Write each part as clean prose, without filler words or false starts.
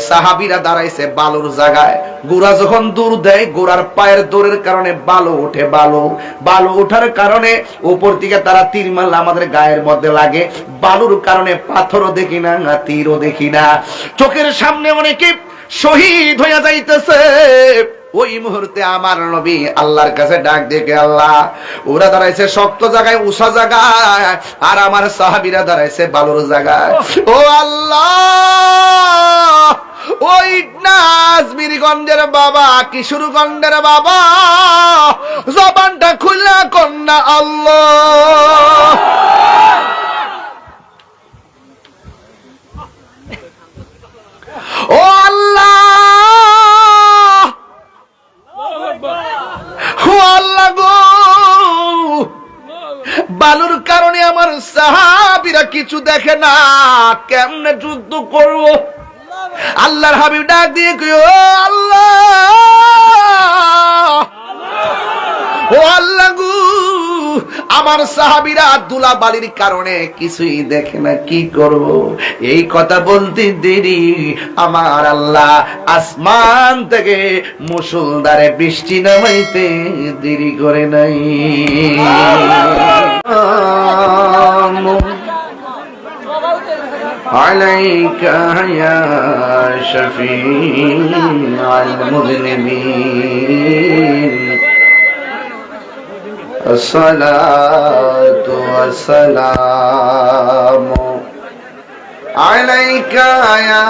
সাহাবীরা দাঁড়াইছে বালুর জায়গায়। গোরা যখন দূর দেয়, গোরার পায়ের দৌড়ের কারণে বালু ওঠে। বালু ওঠার কারণে উপর থেকে তারা তীর মারলে আমাদের গায়ের মধ্যে লাগে। বালুর কারণে পাথরও দেখি না, তীরও দেখি না। চোখের সামনে অনেকে শহীদ হইয়া যাইতেছে। ওই মুহূর্তে আমার নবী আল্লাহর কাছে ডাক দেখে, আল্লাহ, ওরা দাঁড়াইছে শক্ত জায়গায়, উষা জায়গায়, আর আমার সাহাবীরা দাঁড়াইছে বালুর জায়গায়। ও আল্লাহ, ওই নাজমিরগঞ্জের বাবা, কিশোরগঞ্জের বাবা, জবানটা খুলে কন্যা আল্লাহ। ও আল্লাহ, ও আল্লাহ গো, বালুর কারণে আমার সাহাবীরা কিছু দেখে না, কেমনে যুদ্ধ করব? আল্লাহর হাবিব ডাক দিয়ে কই, ও আল্লাহ, ও আল্লাহ গো, আমার সাহাবীরা দুলা বালির কারণে কিছুই দেখে না, কি করব? এই কথা বলতে দেরি আমার আল্লাহ আসমান থেকে মুষলধারে বৃষ্টি নামাইতে দেরি করে নাই। আলাইকা ইয়া শাফিআল মুযনিবিন, الصلاة والسلام عليك يا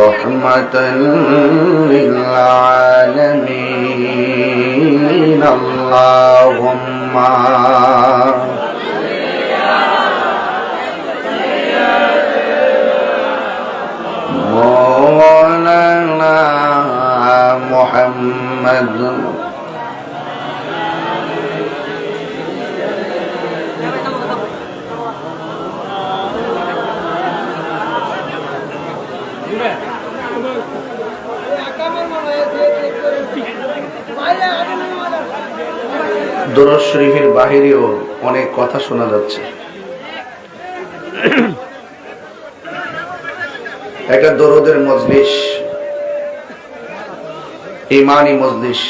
رحمة للعالمين. اللهم مولانا محمد দরুদ শরীফের বাহিরেও অনেক কথা শোনা যাচ্ছে। একটা দরুদের মজলিস, ইমানি মজলিস,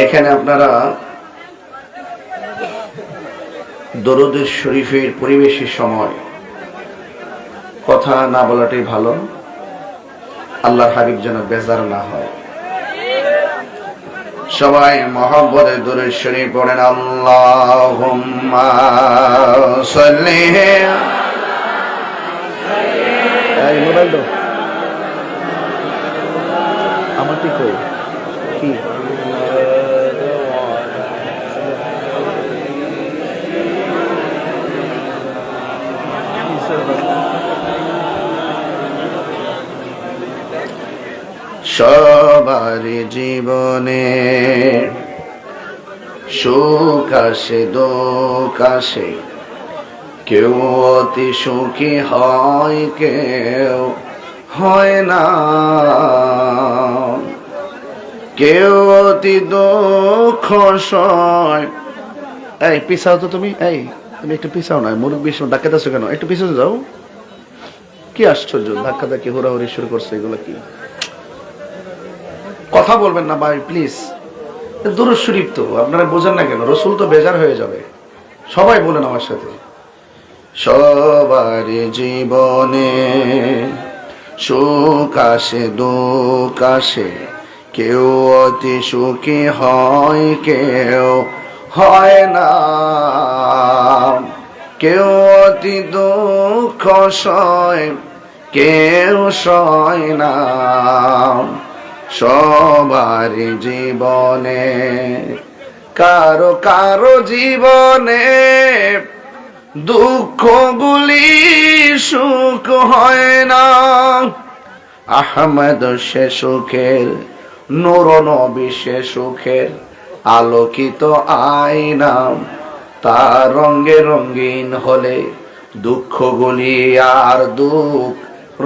এখানে আপনারা দরুদ শরীফের পরিবেশের সময় কথা না বলাটাই ভালো, আল্লাহর হাবিব যেন বেজার না হয়। সবাই মহব্বতে দরুদ শরীফ পড়েন। আল্লাহুম্মা সাল্লি, এই মোবাইল দাও আমার, ঠিক কই কি সবার জীবনে সুখ আসে দুঃখ আসে, কেউ অতি সুখী হয়, কেউ হয় না, কেউ অতি দুঃখ সয়। এই পিছাও তো তুমি, এই তুমি একটু পিছাও না, মুরব্বী ধাক্কা দিচ্ছ কেন? একটু পিছনে যাও। কি আশ্চর্য, ধাক্কা ধাক্কি হুড়াহুড়ি শুরু করছে, এগুলো কি? কথা বলবেন না ভাই প্লিজ। দরুদ শরীফ তো আপনারা বোঝেন না কেন? রসুল তো বেজার হয়ে যাবে। সবাই বলেন আমার সাথে, সবার জীবনে সুখ আসে দুঃখ আসে, কেউ অতি সুখী হয়, কেউ হয় না, কেউ অতি দুঃখ সয়, কেউ সয় না। সবার জীবনে কারো কারো জীবনে দুঃখগুলি সুখ হয় না। আহমদ সে সুখের, নূর নবী সে সুখের আলোকিত আয়না, তার রঙে রঙিন হলে দুঃখগুলি আর দুঃখ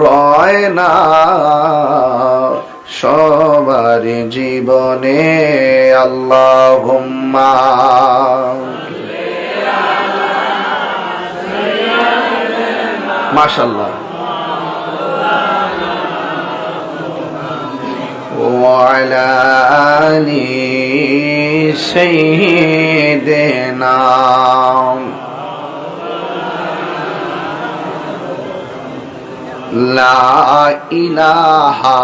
রয় না। সবার জীবনে আল্লাহুম্মা মাশাআল্লাহ। ওয়ালা আলি সাইয়্যিদিনা লা ইলাহা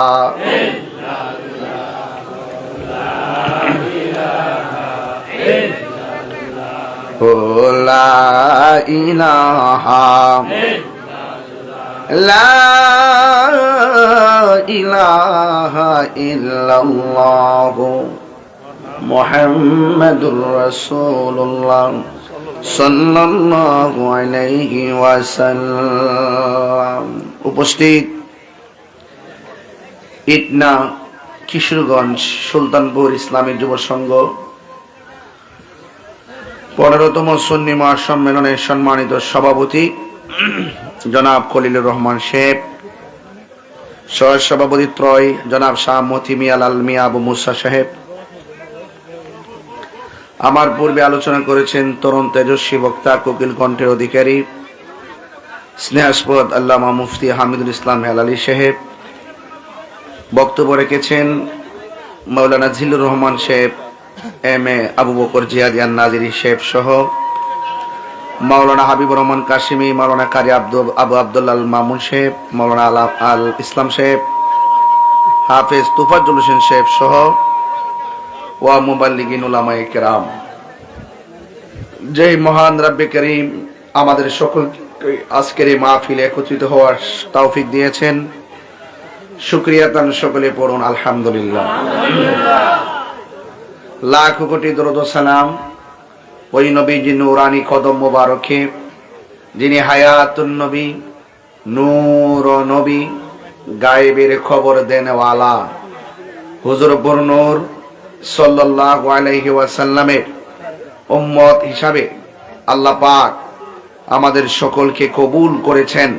লা ইলাহা লা ইলাহা ইল্লাল্লাহ মুহাম্মাদুর রাসূলুল্লাহ সাল্লাল্লাহু আলাইহি ওয়াসাল্লাম। উপস্থিত ইটনা কিশোরগঞ্জ সুলতানপুর ইসলামী যুব সংঘ 15তম সুন্নি মহাসম্মেলনের সম্মানিত সভাপতি জনাব খলিলুর রহমান সাহেব, সহ সভাপতি ত্রয় জনাব শাহ মতি মিয়া লাল মিয়া আবু মুসা সাহেব, আমার পূর্বে আলোচনা করেছেন তরুণ তেজস্বী বক্তা কোকিল কণ্ঠের অধিকারী স্নেহাস্পদ আল্লামা মুফতি হামিদুল ইসলাম হেলালি সাহেব, বক্তব্য রেখেছেন মাওলানা জিল্লুর রহমান সাহেব, এম এ আবু বকর জিয়াদিয়ান নাজিরি সাহেব সহ মাওলানা হাবিবুর রহমান কাশিমি, মাওলানা কারি আবু আব্দুল্লাহ মামুন সাহেব, মাওলানা আল ইসলাম সাহেব, হাফেজ তুফাজ্জল হোসেন সাহেব সহ ওয়া মুবাল্লিগিন উলামায়ে কেরাম। যে মহান রব্বে করিম আমাদের সকলকে আজকের এই মাহফিলে একত্রিত হওয়ার তৌফিক দিয়েছেন, শুকরিয়া তান সকলে পড়ুন আলহামদুলিল্লাহ। লাখ কোটি দরুদ ও সালাম ওই নবীজি নূরানি কদম মোবারকে, যিনি হায়াতুন নবী, নূর নবী, গায়েবের খবর দেনওয়ালা হুজুর বরনূর সাল্লাল্লাহু আলাইহি ওয়াসাল্লামের উম্মত হিসাবে আল্লাহ পাক আমাদের সকলকে কবুল করেছেন।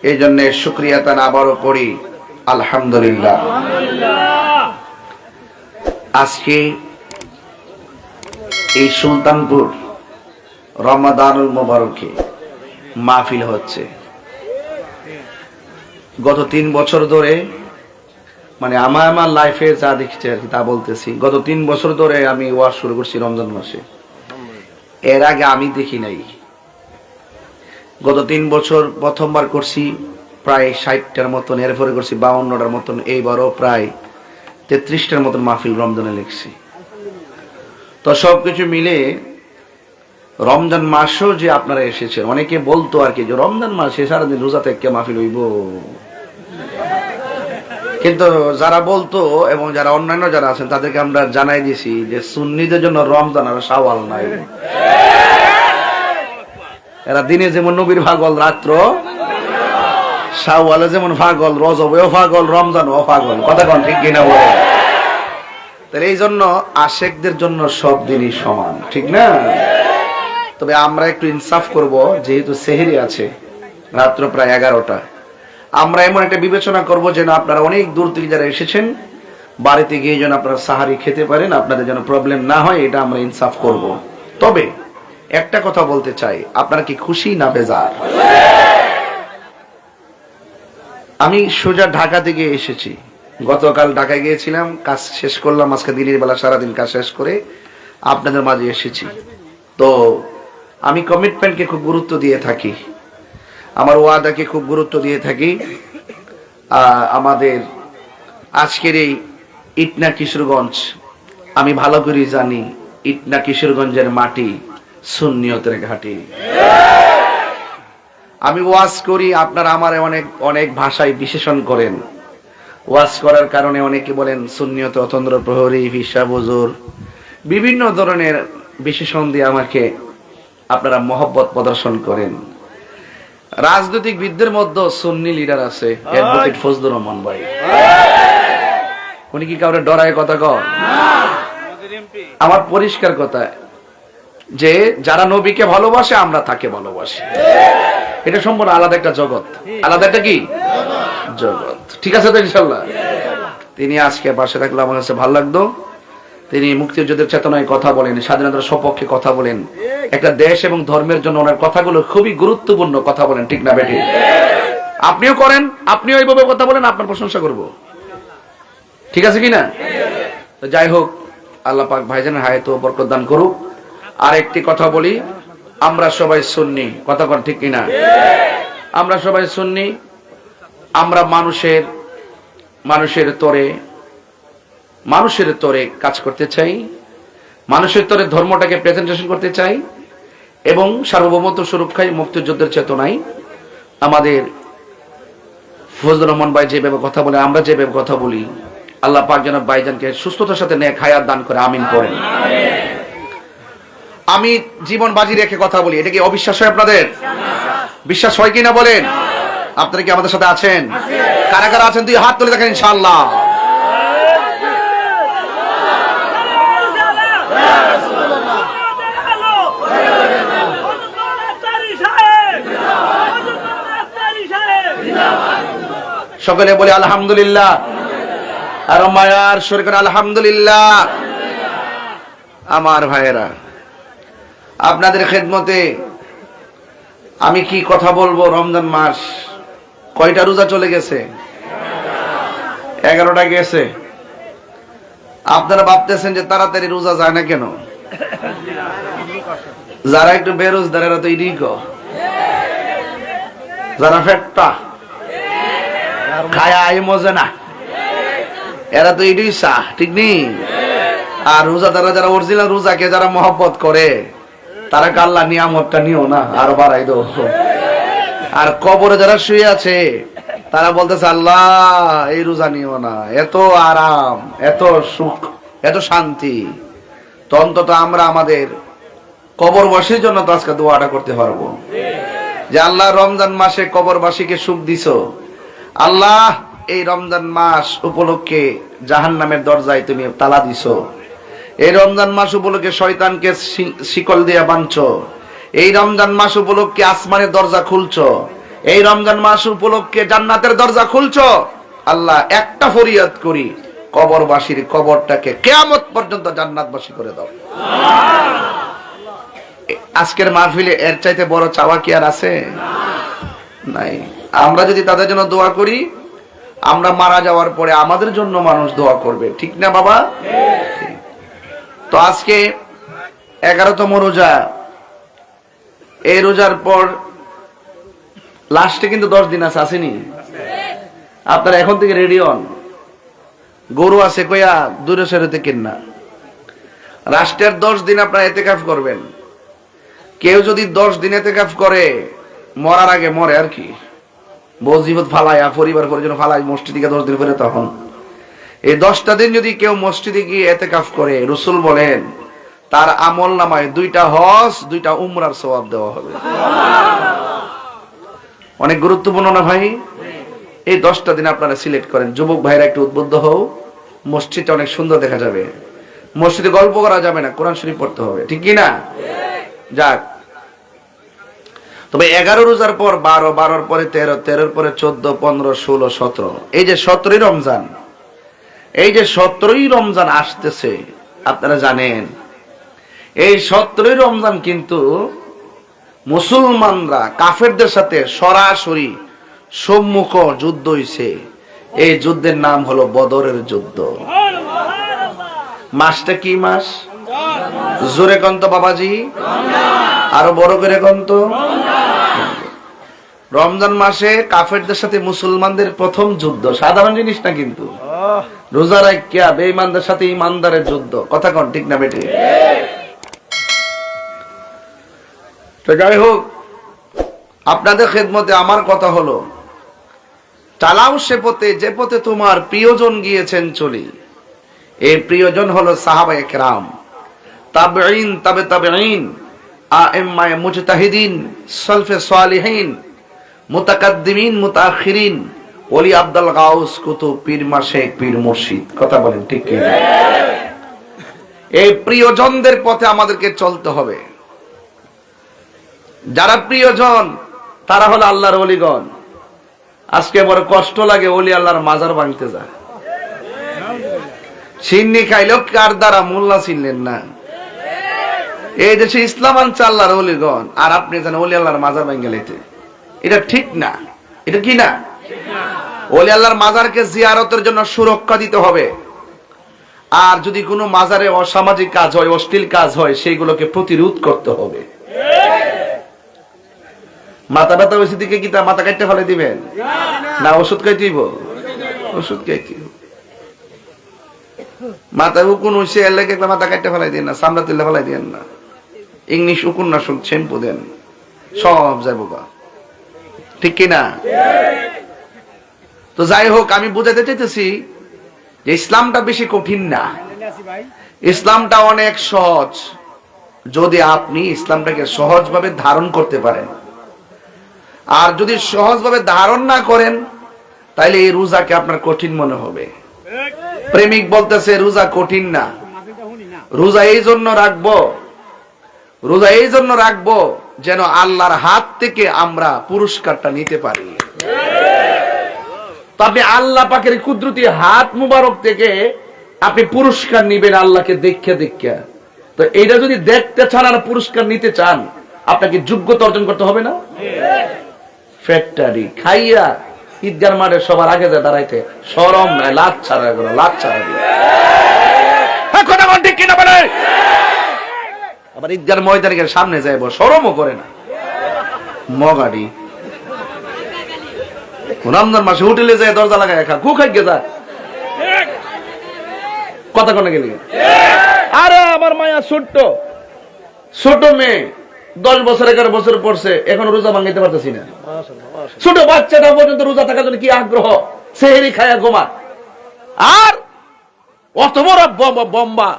এই জন্য শুকরিয়া তান আবারও করি আলহামদুলিল্লাহ। আজকে এই সুলতানপুর রমাদানুল মোবারকে মাহফিল হচ্ছে। গত 3 বছর ধরে, মানে আমার লাইফে যা দেখছি আর কি তা বলতেছি, গত 3 বছর ধরে আমি ওয়াজ শুরু করছি রমজান মাসে। এর আগে আমি দেখি নাই। গত 3 বছর প্রথমবার করছি প্রায় 60টার মতন, এরপরে করছি 52টার মতন, এইবারও প্রায় 33টার মতন মাহফিল রমজানে লিখছি। তো সবকিছু মিলে রমজান মাসও যে আপনারা এসেছেন, অনেকে বলতো আর কি যে রমজান মাসে সারাদিন রোজা থেকে মাহফিল হইব, কিন্তু যারা বলতো এবং যারা অন্যান্য যারা আছেন তাদেরকে আমরা জানাই দিয়েছি যে সুন্নিদের জন্য রমজান আর শাওয়াল নাই। এরা দিনে যেমন নবীর পাগল, রাত্র শাওয়ালে যেমন পাগল, রজবেও পাগল, রমজানও পাগল। কথা কোন ঠিক কিনা বলে? তাহলে এই জন্য আশেকদের জন্য সব দিনই সমান, ঠিক না? তবে আমরা একটু ইনসাফ করব, যেহেতু সেহরি আছে, রাত্র প্রায় 11টা, আমরা এমন একটা বিবেচনা করব যেন আপনারা অনেক দূর থেকে যারা এসেছেন বাড়িতে গিয়ে যেন আপনারা সাহারি খেতে পারেন, আপনাদের যেন প্রবলেম না হয়, এটা আমরা ইনসাফ করব। তবে একটা কথা বলতে চাই, আপনারা কি খুশি না বেজার? আমি সোজা ঢাকা থেকে এসেছি, গতকাল ঢাকায় গিয়েছিলাম, কাজ শেষ করলাম, আজকে দিনের বেলা সারাদিন কাজ শেষ করে আপনাদের মাঝে এসেছি। তো আমি কমিটমেন্টকে খুব গুরুত্ব দিয়ে থাকি, আমার ওয়াদাকে খুব গুরুত্ব দিয়ে থাকি। আমাদের আজকের এই ইটনা কিশোরগঞ্জ, আমি ভালো করে জানি ইটনা কিশোরগঞ্জের মাটি সুন্নিয়তের ঘাঁটি। আমি ওয়াজ করি, আপনারা আমার অনেক অনেক ভাষায় বিশেষণ করেন। ওয়াজ করার কারণে অনেকে বলেন সুন্নিয়ত অতন্দ্র প্রহরী, হিসাব হুজুর, বিভিন্ন ধরনের বিশেষণ দিয়ে আমাকে আপনারা মহব্বত প্রদর্শন করেন। রাজনৈতিক বিদদের মধ্যে সুন্নি লিডার আছে, অ্যাডভোকেট ফজলুর রহমান ভাই। উনি কি কাউরে ডরায় কথা কন? আমার পরিষ্কার কথা যে যারা নবীকে ভালোবাসে আমরা তাকে ভালোবাসি। এটা সম্পূর্ণ আলাদা একটা জগৎ, আলাদা একটা কি জগৎ, ঠিক আছে তো ইনশাআল্লাহ। তিনি আজকে পাশে থাকলে আমার কাছে ভালো লাগতো। তিনি মুক্তিযুদ্ধের চেতনায় কথা বলেন, স্বাধীনতার সপক্ষে কথা বলেন, একটা দেশ এবং ধর্মের জন্য ওনার কথাগুলো খুবই গুরুত্বপূর্ণ কথা বলেন, ঠিক না বেটি? আপনিও করেন, আপনিও এইভাবে কথা বলেন, আপনার প্রশংসা করব, ঠিক আছে কিনা? তো যাই হোক, আল্লাহ পাক ভাইজানের হায়াত ও বরকত দান করুক। আর একটি কথা বলি, আমরা সবাই সুন্নি, কথা বল ঠিক কিনা? আমরা সবাই সুন্নি। আমরা মানুষের তরে কাজ করতে চাই, মানুষের তরে ধর্মটাকে প্রেজেন্টেশন করতে চাই, এবং সার্বভৌমত্ব সুরক্ষায় মুক্তিযুদ্ধের চেতনায় আমাদের ফজলুর রহমান ভাই যেভাবে কথা বলে, আমরা যেভাবে কথা বলি, আল্লাহ পাক যেন ভাইজানকে সুস্থতার সাথে নেক হায়াত দান করে, আমিন করেন। আমি জীবন বাজি রেখে কথা বলি, এটা কি অবিশ্বাস হয় আপনাদের? বিশ্বাস হয় কিনা বলেন? আপনারা কি আমাদের সাথে আছেন? কারা কারা আছেন? 2 হাত তুলে দেখেন ইনশাআল্লাহ। সকলে বলে আলহামদুলিল্লাহ। আর মায়ার শরীর আলহামদুলিল্লাহ। আমার ভাইয়েরা, আপনাদের খেদমতে আমি কি কথা বলবো? রমজান মাস কয়টা রোজা চলে গেছে? 11টা গেছে। আপনারা ভাবতেছেন যে তাড়াতাড়ি রোজা যায় না কেন? যারা একটু বেরোজগার এরা তো ইডিক, যারা ফেটটা খায় আই মজে না, এরা তো ইডি চা, ঠিক নেই? আর রোজাদাররা যারা অরিজিনাল রোজাকে যারা মহব্বত করে, তারা আল্লাহ নিয়ামতটা নিও না, আরো বাড়াই দাও। আর কবরে যারা শুয়ে আছে, তারা বলতেছে আল্লাহ এই রোজা নিও না, এত আরাম, এত সুখ, এত শান্তি। তো অন্তত আমরা আমাদের কবরবাসীর জন্য তো আজকে দোয়াটা করতে পারবো যে আল্লাহ রমজান মাসে কবরবাসীকে সুখ দিছো। আল্লাহ এই রমজান মাস উপলক্ষে জাহান্নামের দরজায় তুমি তালা দিছো। এই রমজান মাস উপলক্ষে শয়তানকে শিকল দিয়া বাঁধছো। এই রমজান মাস উপলক্ষে আসমানের দরজা খুলছো। এই রমজান মাস উপলক্ষে জান্নাতের দরজা খুলছো। আল্লাহ একটা ফরিয়াদ করি, কবরবাসীর কবরটাকে কিয়ামত পর্যন্ত জান্নাতবাসী করে দাও। আজকের মাহফিলে এর চাইতে বড় চাওয়া কি আর আছে? নাই। আমরা যদি তাদের জন্য দোয়া করি, আমরা মারা যাওয়ার পরে আমাদের জন্য মানুষ দোয়া করবে, ঠিক না বাবা? তো আজকে 11তম রোজা। এই রোজার পর লাস্টে কিন্তু 10 দিন আছে, আসেনি? আপনারা এখন থেকে রেডি হন। গরু আছে কইয়া দূরে সরেতে কিনা। রাষ্ট্রের 10 দিন আপনারা এতেকাফ করবেন। কেউ যদি 10 দিন এতেকাফ করে, মরার আগে মরে আর কি, বজিবত ফালাইয়া পরিবার পরিজন ফালাই মসজিদে 10 দিন পরে, তখন এই 10টা দিন যদি কেউ মসজিদে গিয়ে এতেকাফ করে, রাসূল বলেন তার আমল নামায় 2টা হজ 2টা উমরার সওয়াব দেওয়া হবে। অনেক গুরুত্বপূর্ণ না ভাই? এই 10টা দিন আপনারা সিলেক্ট করেন। যুবক ভাইরা একটু উদ্বুদ্ধ হও, মসজিদটা অনেক সুন্দর দেখা যাবে। মসজিদে গল্প করা যাবে না, কোরআন শরীফ পড়তে হবে, ঠিক কি না? যাক, তবে 11 রোজার পর 12, 12 পরে 13, 13 পরে 14, 15, 16, 17, এই যে 17ই রমজান, এই যে 17ই রমজান আসতেছে, আপনারা জানেন এই 17ই রমজান কিন্তু মুসলমানরা কাফেরদের সাথে সরাসরি সম্মুখ যুদ্ধ হইছে। এই যুদ্ধের নাম হলো বদরের যুদ্ধ। মাসটা কি মাস? জোরে কন্ত বাবাজি, আরো বড় করে কন্ত। রমজান মাসে কাফেরদের সাথে মুসলমানদের প্রথম যুদ্ধ, সাধারণ জিনিস না কিন্তু। রোজা রাখিয়া বেঈমানদের সাথে ঈমানদারের যুদ্ধ, কথা কোন ঠিক না বেটে? তো যাই হোক, আপনাদের খেদমতে আমার কথা হলো, চালাও সে পথে যে পথে তোমার প্রিয়জন গিয়েছেন চলি। এই প্রিয়জন হলো সাহাবায়ে কেরাম, তাবেঈন, তাবে তাবেঈন, আইম্মায়ে মুজতাহিদিন, সালফে সালিহিন, মুতাকাদ্দিমিন, মুতাআখিরিন, ওলি আব্দুল গাউস, কুতুব, পীর মাশায়েখ, পীর মুর্শিদ, কথা বলেন ঠিক কি না? এই প্রিয়জনদের পথে আমাদেরকে চলতে হবে। যারা প্রিয়জন তারা হলো আল্লাহর ওলিগণ। আজকে বড় কষ্ট লাগে ওলি আল্লাহর মাজার ভাঙতে যায়। সিন্নি খাইলেও কার দ্বারা মোল্লা চিনলেন না। এই দেশে ইসলাম আনছে আল্লাহর ওলিগণ, আর আপনি জানেন ওলি আল্লাহর মাজার ভেঙে লেতে, এটা ঠিক না। এটা কি না? ওলি আল্লাহর মাজারকে জিয়ারতের জন্য সুরক্ষা দিতে হবে, আর যদি কোনো মাজারে অসামাজিক কাজ হয়, অশ্লীল কাজ হয়, সেইগুলোকে প্রতিরোধ করতে হবে। মাথা ব্যথা হয়েছে দিকে কি তা মাথা কাটতে ফেলে দিবেন না? ওষুধ খাইতে হইব, ওষুধ খাইতে মাথা উকুন হয়েছে এর লেগে মাথা কাটতে ফেলাই দিন না, চামড়া তুলে ফেলাই দিন না, ইংলিশ উকুন না শুন শ্যাম্পু দেন, সব যাবো গা। ঠিক কিনা? তো যাই হোক, আমি বুঝাতে চাইতেছি যে ইসলামটা বেশি কঠিন না, ইসলামটা অনেক সহজ। যদি আপনি ইসলামটাকে সহজভাবে ধারণ করতে পারেন, আর যদি সহজভাবে ধারণ না করেন, তাইলে এই রোজাকে আপনার কঠিন মনে হবে। প্রেমিক বলতেছে রোজা কঠিন না, রোজা এই জন্য রাখবো, রোজা এই জন্য রাখবো যেন আল্লাহর হাত থেকে আমরা পুরস্কারটা নিতে পারি। তো আপনি আল্লাহ পাকের কুদরতি হাত মুবারক থেকে আপনি পুরস্কার নিবেন আল্লাহকে দেখে দেখে। তো এইটা যদি দেখতে চান আর পুরস্কার নিতে চান, আপনাকে যোগ্যতা অর্জন করতে হবে না? ফ্যাক্টরি খাইয়া ঈদগার মাঠে সবার আগে যায় দাঁড়াইতে শরম নাই, লাজ ছাড়া করো, লাজ ছাড়া দিয়ে কথা বল, ঠিক কিনা বলে? আবার ঈদগার ময়দানের সামনে যাইব, শরমও করে না। মগাড়ি রমজান মাসে হোটেলে যায় দরজা লাগায় খা, গু খাই গেছা কথা কোনে গেলি। আরে আমার মায়া ছোট্ট ছোট মেয়ে, 10 বছর 11 বছর পড়ছে, এখন রোজা ভাঙাইতে পারতেছি না। ছোট বাচ্চাটা পর্যন্ত রোজা থাকার জন্য কি আগ্রহ, সেহেরি খায়া ঘুমা। আর অত বড় বম্বা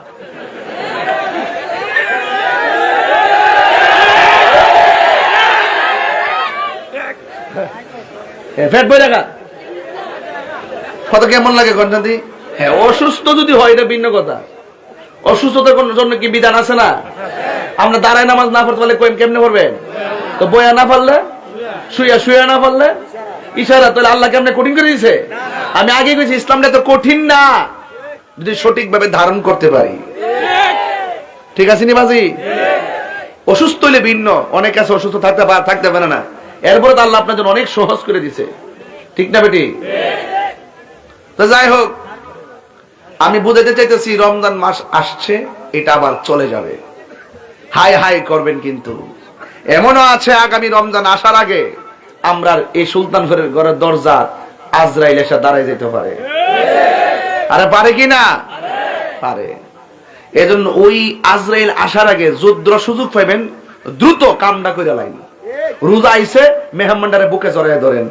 ফ্যাট বই রাখা কত কেমন লাগে গঞ্জাদি? হ্যাঁ, অসুস্থ যদি হয় এটা ভিন্ন কথা। অসুস্থতার জন্য কি বিধান আছে না? আমরা দাঁড়ায় নামাজ না পড়তে পারলে কেমনে পড়বেন? তো বয়া না পারলে, শুয়া না পারলে ইশারা, তাহলে আল্লাহ কেমনে কঠিন করে দিয়েছে? আমি আগে গেছি ইসলামটা তো কঠিন না, যদি সঠিকভাবে ধারণ করতে পারি। ঠিক আছে নি বাজি? অসুস্থ হইলে ভিন্ন, অনেক আছে অসুস্থ থাকতে পারে না, এরপরে তো আল্লাহ আপনার জন্য অনেক সহজ করে দিছে। ঠিক না বেটি? তো যাই হোক, আমি বুঝাতে চাইতেছি রমজান মাস আসছে, এটা আবার চলে যাবে, হাই হাই করবেন। কিন্তু এমনও আছে আগামী রমজান আসার আগে আমরা এই সুলতান ঘরের দরজা আজরাইল এসে দাঁড়ায় যেতে পারে। আরে পারে কি না? পারে। এজন্য ওই আজরাইল আসার আগে যুদ্ধ সুযোগ পাইবেন, দ্রুত কামটা করে লাইন। রোজা আইছে, মেহমানদারে বুকে জড়ায় ধরেন,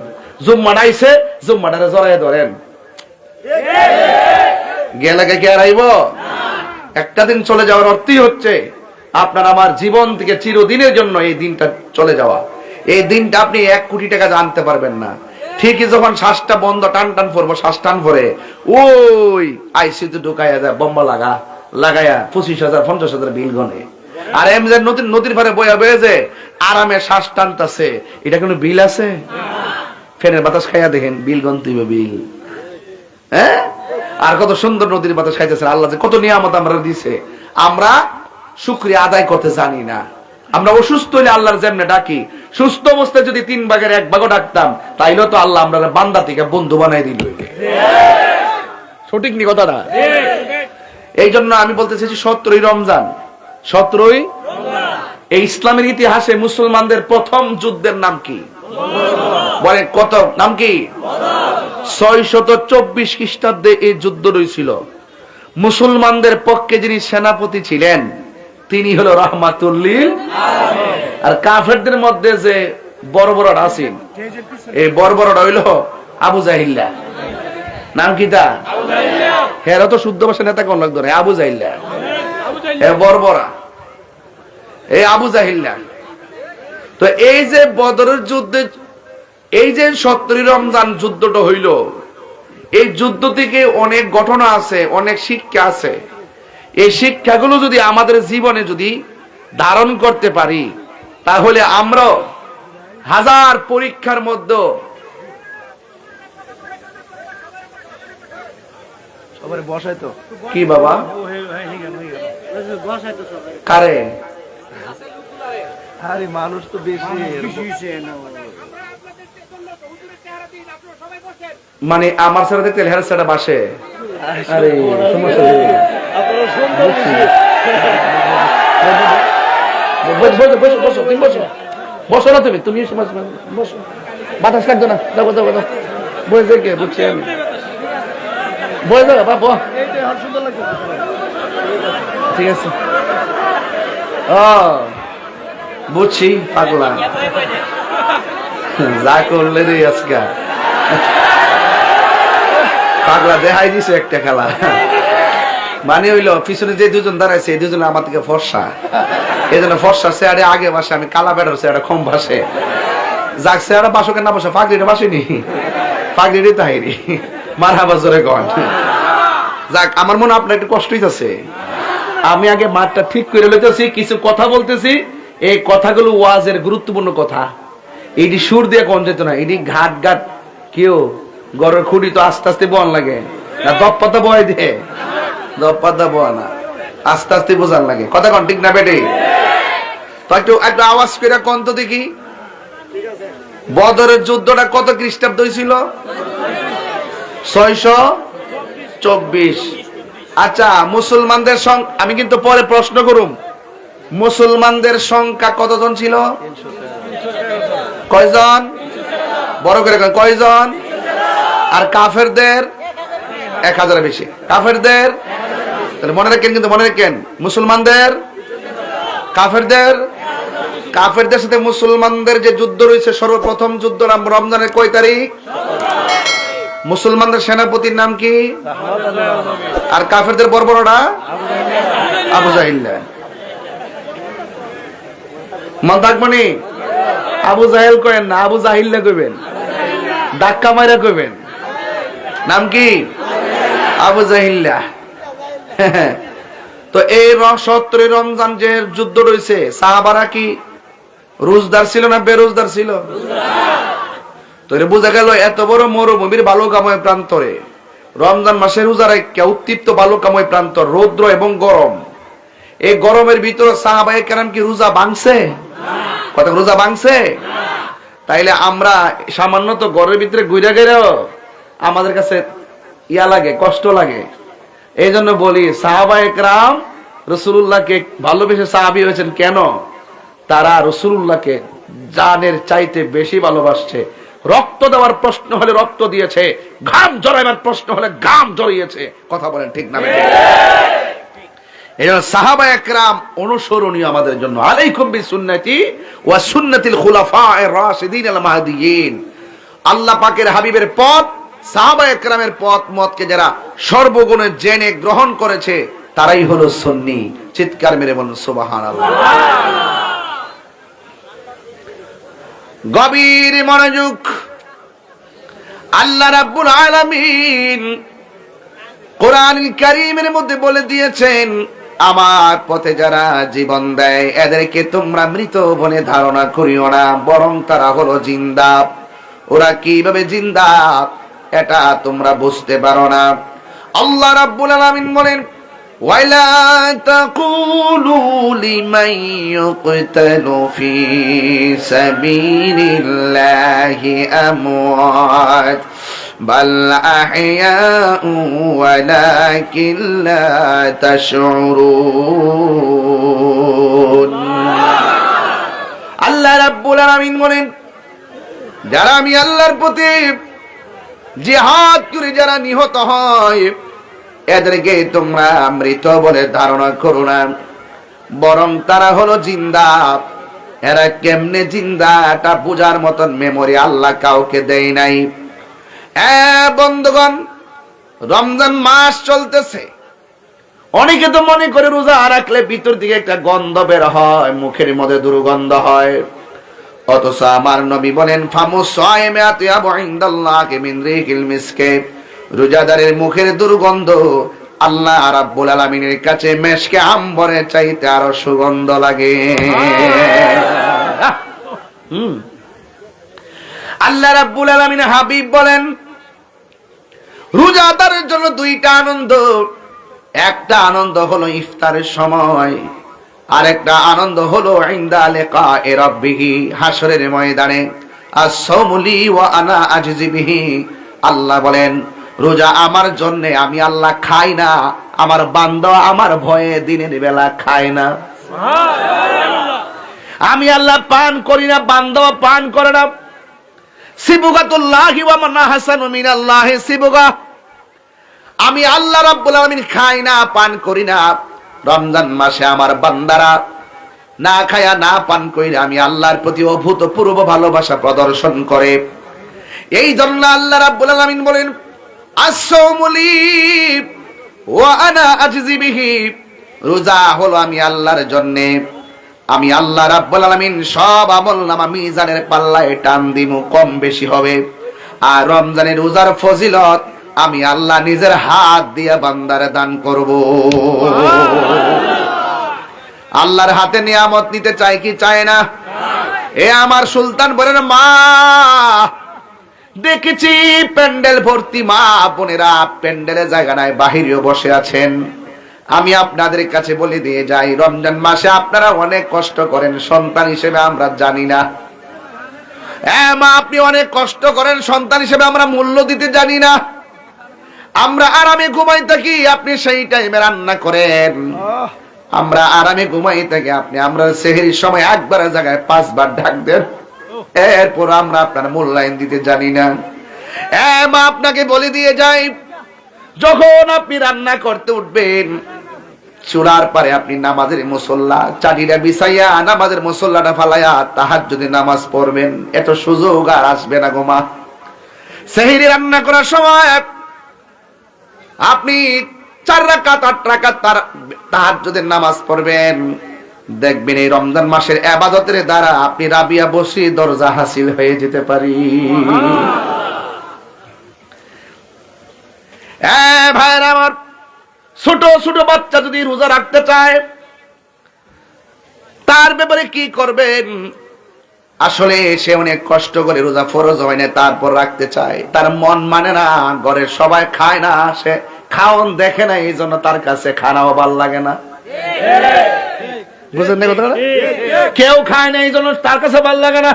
জুম্মাটা আইছে, জুম্মাটারে জড়ায় ধরেন। গেলে কে আর আইব? একটা দিন চলে যাওয়ার অর্থই হচ্ছে আপনার আমার জীবন থেকে চিরদিনের জন্য এই দিনটা চলে যাওয়া। এই দিনটা আপনি 1 কোটি টাকা আনতে পারবেন না। ঠিকই যখন শ্বাসটা বন্ধ, টান টান পড়বো, শ্বাস টান পরে ওই আইসিইউতে ঢুকাইয়া যায়, বোম্বা লাগাইয়া 25,000 50,000 বিল গনে। আর এমনি নদীর পারে বয়া বয়ে যে আরামে শ্বাস টানতেছে, এটা কোনো বিল আছে? ফ্যানের বাতাস খাইয়া দেখেন, বিল গন্তিবে বিল। হ্যাঁ, আর কত সুন্দর নদীর বাতাস খাইতেছেন। আল্লাহ যে কত নিয়ামত আমরা দিছে, আমরা শুকরিয়া আদায় করতে জানি না। আমরা অসুস্থ হইলে আল্লাহর যেমনে ডাকি, সুস্থ অবস্থায় যদি 3 ভাগের 1 ভাগও ডাকতাম, তাইলে তো আল্লাহ আমরা বান্দা থেকে বন্ধু বানাই দিল। সঠিক নি কথাটা? এই জন্য আমি বলতে চাইছি 17ই রমজান, 17ই এই ইসলামের ইতিহাসে মুসলমানদের প্রথম যুদ্ধের নাম কি বলে? কত নাম কি? 624 খ্রিস্টাব্দে এই যুদ্ধ হয়েছিল। মুসলমানদের পক্ষে যিনি সেনাপতি ছিলেন তিনি হলো রাহমাতুল লিল আলামিন। আর কাফেরদের মধ্যে যে বর্বরটা আছেন, এই বর্বরটা হইল আবু জাহিল্লা। নাম কি তা? আবু জাহিল্লা। হেরা তো শুদ্ধ ভাষা নেতা কোন লোক ধরে আবু জাহিল্লা, এ বর্বরা, এই আবু জাহিল্লা। তো এই যে বদরের যুদ্ধে, এই যে 17ই রমজান যুদ্ধটা হইল, এই যুদ্ধ থেকে অনেক ঘটনা আছে, অনেক শিক্ষা আছে। এই শিক্ষাগুলো যদি আমাদের জীবনে যদি ধারণ করতে পারি, তাহলে আমরা হাজার পরীক্ষার মধ্যে কি বাবা কারে মানুষ তো বেশি মানে আমার ছেড়ে দেখতে হের সেটা বাসে আরে সমস্যা বসো না তুমি তুমি বসো বাতাস কাটছো না দেখো দেখো দেখো বসে কে বুঝছি আমি বসে যাও বাবা ঠিক আছে ও বুঝছি পাগলা যা করলে রে আজকা পাগলা দেখাই দিছে একটা খেলা মানে হইলো পিছনে যে দুজন দাঁড়াইছে এই দুজন আমার থেকে ফর্সা এই জন্য ফর্সা চেয়ারে আগে বাসে আমি কালা বেড়ার চেয়ারে কম বাসে যাক চেয়ারে বাসকে না বসে ফাঁকড়িটা বাসিনি ফাঁকড়িটাই তাহিরি মারা বাজরে গন যাক আমার মনে আপনার একটু কষ্ট হইতেছে আমি আগে মাঠটা ঠিক করে লইতেছি কিছু কথা বলতেছি এই কথাগুলো ওয়াজের গুরুত্বপূর্ণ কথা এইটি সুর দিয়ে কোন যেত না এটি ঘাট ঘাট কেউ গড়ের খুঁড়ি তো আস্তে আস্তে বন লাগে না দপ্পাতা বয় দিয়ে দপ্পাতা বয় না আস্তে আস্তে বোঝান লাগে কথা কোন ঠিক না বেটে তো একটু একটু আওয়াজ করে কোন তো দেখি বদরের যুদ্ধটা কত খ্রিস্টাব্দ হয়েছিল 624 আচ্ছা মুসলমানদের সংখ্যা আমি কিন্তু পরে প্রশ্ন করুম মুসলমানদের সংখ্যা কতজন ছিল কয়জন বড় করে কয়জন আর কাফেরদের 1000 বেশি কাফেরদের তাহলে মনে রাখেন কিন্তু মনে রাখেন মুসলমানদের কাফেরদের সাথে মুসলমানদের যে যুদ্ধ রয়েছে সর্বপ্রথম যুদ্ধ নাম রমজানের কয় তারিখ মুসলমানদের সেনাপতির নাম কি আর কাফেরদের বর্বরটা আবু জাহিল মন থাকবনি আবু জাহেল কইেন না আবু জাহিল কইবেন ধাক্কা মাইরা কইবেন নাম কি আবু জাহিল্লা তো এই 70 রমজান যে যুদ্ধ রয়েছে সাহাবারা কি রোজদার ছিল না বেরোজদার ছিল তো এটা বোঝা গেল এত বড় মরুভূমির বালুকাময় প্রান্তরে রমজান মাসে রোজা রাখা উত্তপ্ত বালুকাময় প্রান্তর রৌদ্র এবং গরম এই গরমের ভিতরে সাহাবায়ে কেরাম কি রোজা ভাঙছে কথা রোজা ভাঙছে তাইলে আমরা সামান্য তো ঘরের ভিতরে ঘুরে গেলেও আমাদের কাছে ইয়া লাগে কষ্ট লাগে এই জন্য বলি সাহাবায়ে কেরাম রাসূলুল্লাহকে ভালোবেসে সাহাবী হয়েছেন কেন তারা রাসূলুল্লাহকে জানের চাইতে বেশি ভালোবাসছে রক্ত দেওয়ার প্রশ্ন হলে রক্ত দিয়েছে ঘাম ঝরাইবার প্রশ্ন হলে ঘাম ঝরিয়েছে কথা বলেন ঠিক না এইজন্য সাহাবায়ে কেরাম অনুসরণীয় আমাদের জন্য আলাইকুম বিসুন্নতি ওয়া সুন্নাতিল খুলাফায়ে রাশিদিন আল মাহদিয়িন আল্লাহ পাকের হাবিবের পথ সাহাবায়ে কেরামের পথ মতকে যারা সর্বগুণে জেনে গ্রহণ করেছে তারাই হলো সুন্নি চিৎকার মেরে বলুন সুবহানাল্লাহ গভীর মনোযোগ আল্লাহ রাব্বুল আলামিন কোরআনুল কারীমের মধ্যে বলে দিয়েছেন আমার পথে যারা জীবন দেয় এদেরকে তোমরা মৃত বলে ধারণা করিও না বরং তারা হলো জিন্দা ওরা কিভাবে জিন্দা এটা তোমরা বুঝতে পারো না আল্লাহ রাব্বুল আলামিন বলেন ওয়ালা তাকুলু লিমান ইউকতালু ফি সাবিলিল্লাহি আমওয়াত বাল আহইয়াউ ওয়ালাকিন লা তাশউরুন আল্লাহ রাব্বুল আলামিন বলেন যারা আমি আল্লাহর পথে জিহাদ করে যারা নিহত হয় এদেরকে তোমরা মৃত বলে ধারণা করো না বরং তারা হলো জিন্দা এরা কেমনে জিন্দা এটা বোঝার মতন মেমোরি আল্লাহ কাউকে দেয় নাই বন্ধুগণ রমজান মাস চলতেছে অনেকে তো মনে করে রোজা রাখলে ভিতর থেকে একটা গন্ধ বের হয় মুখের মধ্যে দুর্গন্ধ হয় অথচ আমার নবী বলেন ফামুস সাইমে আতিয়াবু ইনদাল্লাহি মিন রিহিল মিসকে রোজাদারের মুখের দুর্গন্ধ আল্লাহ রাব্বুল আলামিনের কাছে মেশকে আম্বরের চাইতে আরো সুগন্ধ লাগে আল্লাহ রাব্বুল আলামিন হাবিব বলেন রোজাদারের জন্য দুইটা আনন্দ, একটা আনন্দ হলো ইফতারের সময়, আরেকটা আনন্দ হলো ইনদা লিকায়ে রাব্বিহি, হাসরের ময়দানে। আস-সাওমু লি ওয়া আনা আজজি বিহি। আল্লাহ বলেন রোজা আমার জন্য, আমি আল্লাহ খাই না, আমার বান্দা আমার ভয়ে দিনের বেলা খায় না। আমি আল্লাহ পান করি না, বান্দা পান করে না। সিবগাতুল্লাহি ওয়া মান হাসানু মিনাল্লাহি সিবগা। আমি আল্লাহ রাব্বুল আলামিন খাই না, পান করি না। রমজান মাসে আমার বান্দারা না খায়া না পান কইরা আমি আল্লাহর প্রতি অভূতপূর্ব ভালোবাসা প্রদর্শন করে। এই জন্য আল্লাহ রাব্বুল আলামিন বলেন আস-সাওমু লি ওয়া আনা আজজি বিহি। রোজা হলো আমি আল্লাহর জন্য, আমি আল্লাহ রাব্বুল আলামিন সব আমলনামা মিজানের পাল্লায় টান দিমু, কম বেশি হবে। আর রমজানের রোজার ফজিলত আমি আল্লাহ নিজের হাত দিয়ে বান্দারে দান করব। আল্লাহর হাতে নিয়ামত নিতে চাই কি চায় না? এ আমার সুলতান বলেন মা, দেখেছি প্যান্ডেল ভর্তি মা বোনেরা, প্যান্ডেলে জায়গা নাই, বাহিরেও বসে আছেন। আমি আপনাদের কাছে বলে দিয়ে যাই, রমজান মাসে আপনারা অনেক কষ্ট করেন, সন্তান হিসেবে আমরা জানি না। মা আপনি অনেক কষ্ট করেন, সন্তান হিসেবে আমরা মূল্য দিতে জানি না। আমরা আরামে ঘুমাই থাকি, আপনি সেই টাইমে রান্না করেন। আমরা আরামে ঘুমাই থাকি, আপনি আমরা সেহরির সময় একবার জায়গায় 5 বার ডাক দেন, এরপর আমরা আপনার মূল্যায়ন দিতে জানি না। মা আপনাকে বলে দিয়ে যাই, যখন আপনি রান্না করতে উঠবেন, চুলার পারে আপনি নামাজের মুসল্লা চাটিটা বিছাইয়া নামাজের মুসল্লাটা ফালাইয়া তাহাজ্জুদের নামাজ পড়বেন। এত সুযোগ আর আসবে না গো মা। সেহরি রান্না করার সময় আপনি 4 রাকাত 8 রাকাত তাহাজ্জুদের নামাজ পড়বেন। দেখবেন এই রমজান মাসের ইবাদতের দ্বারা আপনি রাবিয়া বসি দরজা হাসিল হয়ে যেতে পারি। ভাইরা আমার, ছোট ছোট বাচ্চা যদি রোজা রাখতে চায় তার ব্যাপারে কি করবেন? আসলে সে অনেক কষ্ট করে রোজা ফরজ হয় না, তারপর রাখতে চায়, তার মন মানে না, ঘরের সবাই খায় না, সে খাওন দেখে না, এই জন্য তার কাছে খানাও ভাল লাগে না। বুঝলেন না কথাটা? কেউ খায় না এই জন্য তার কাছে ভাল লাগে না।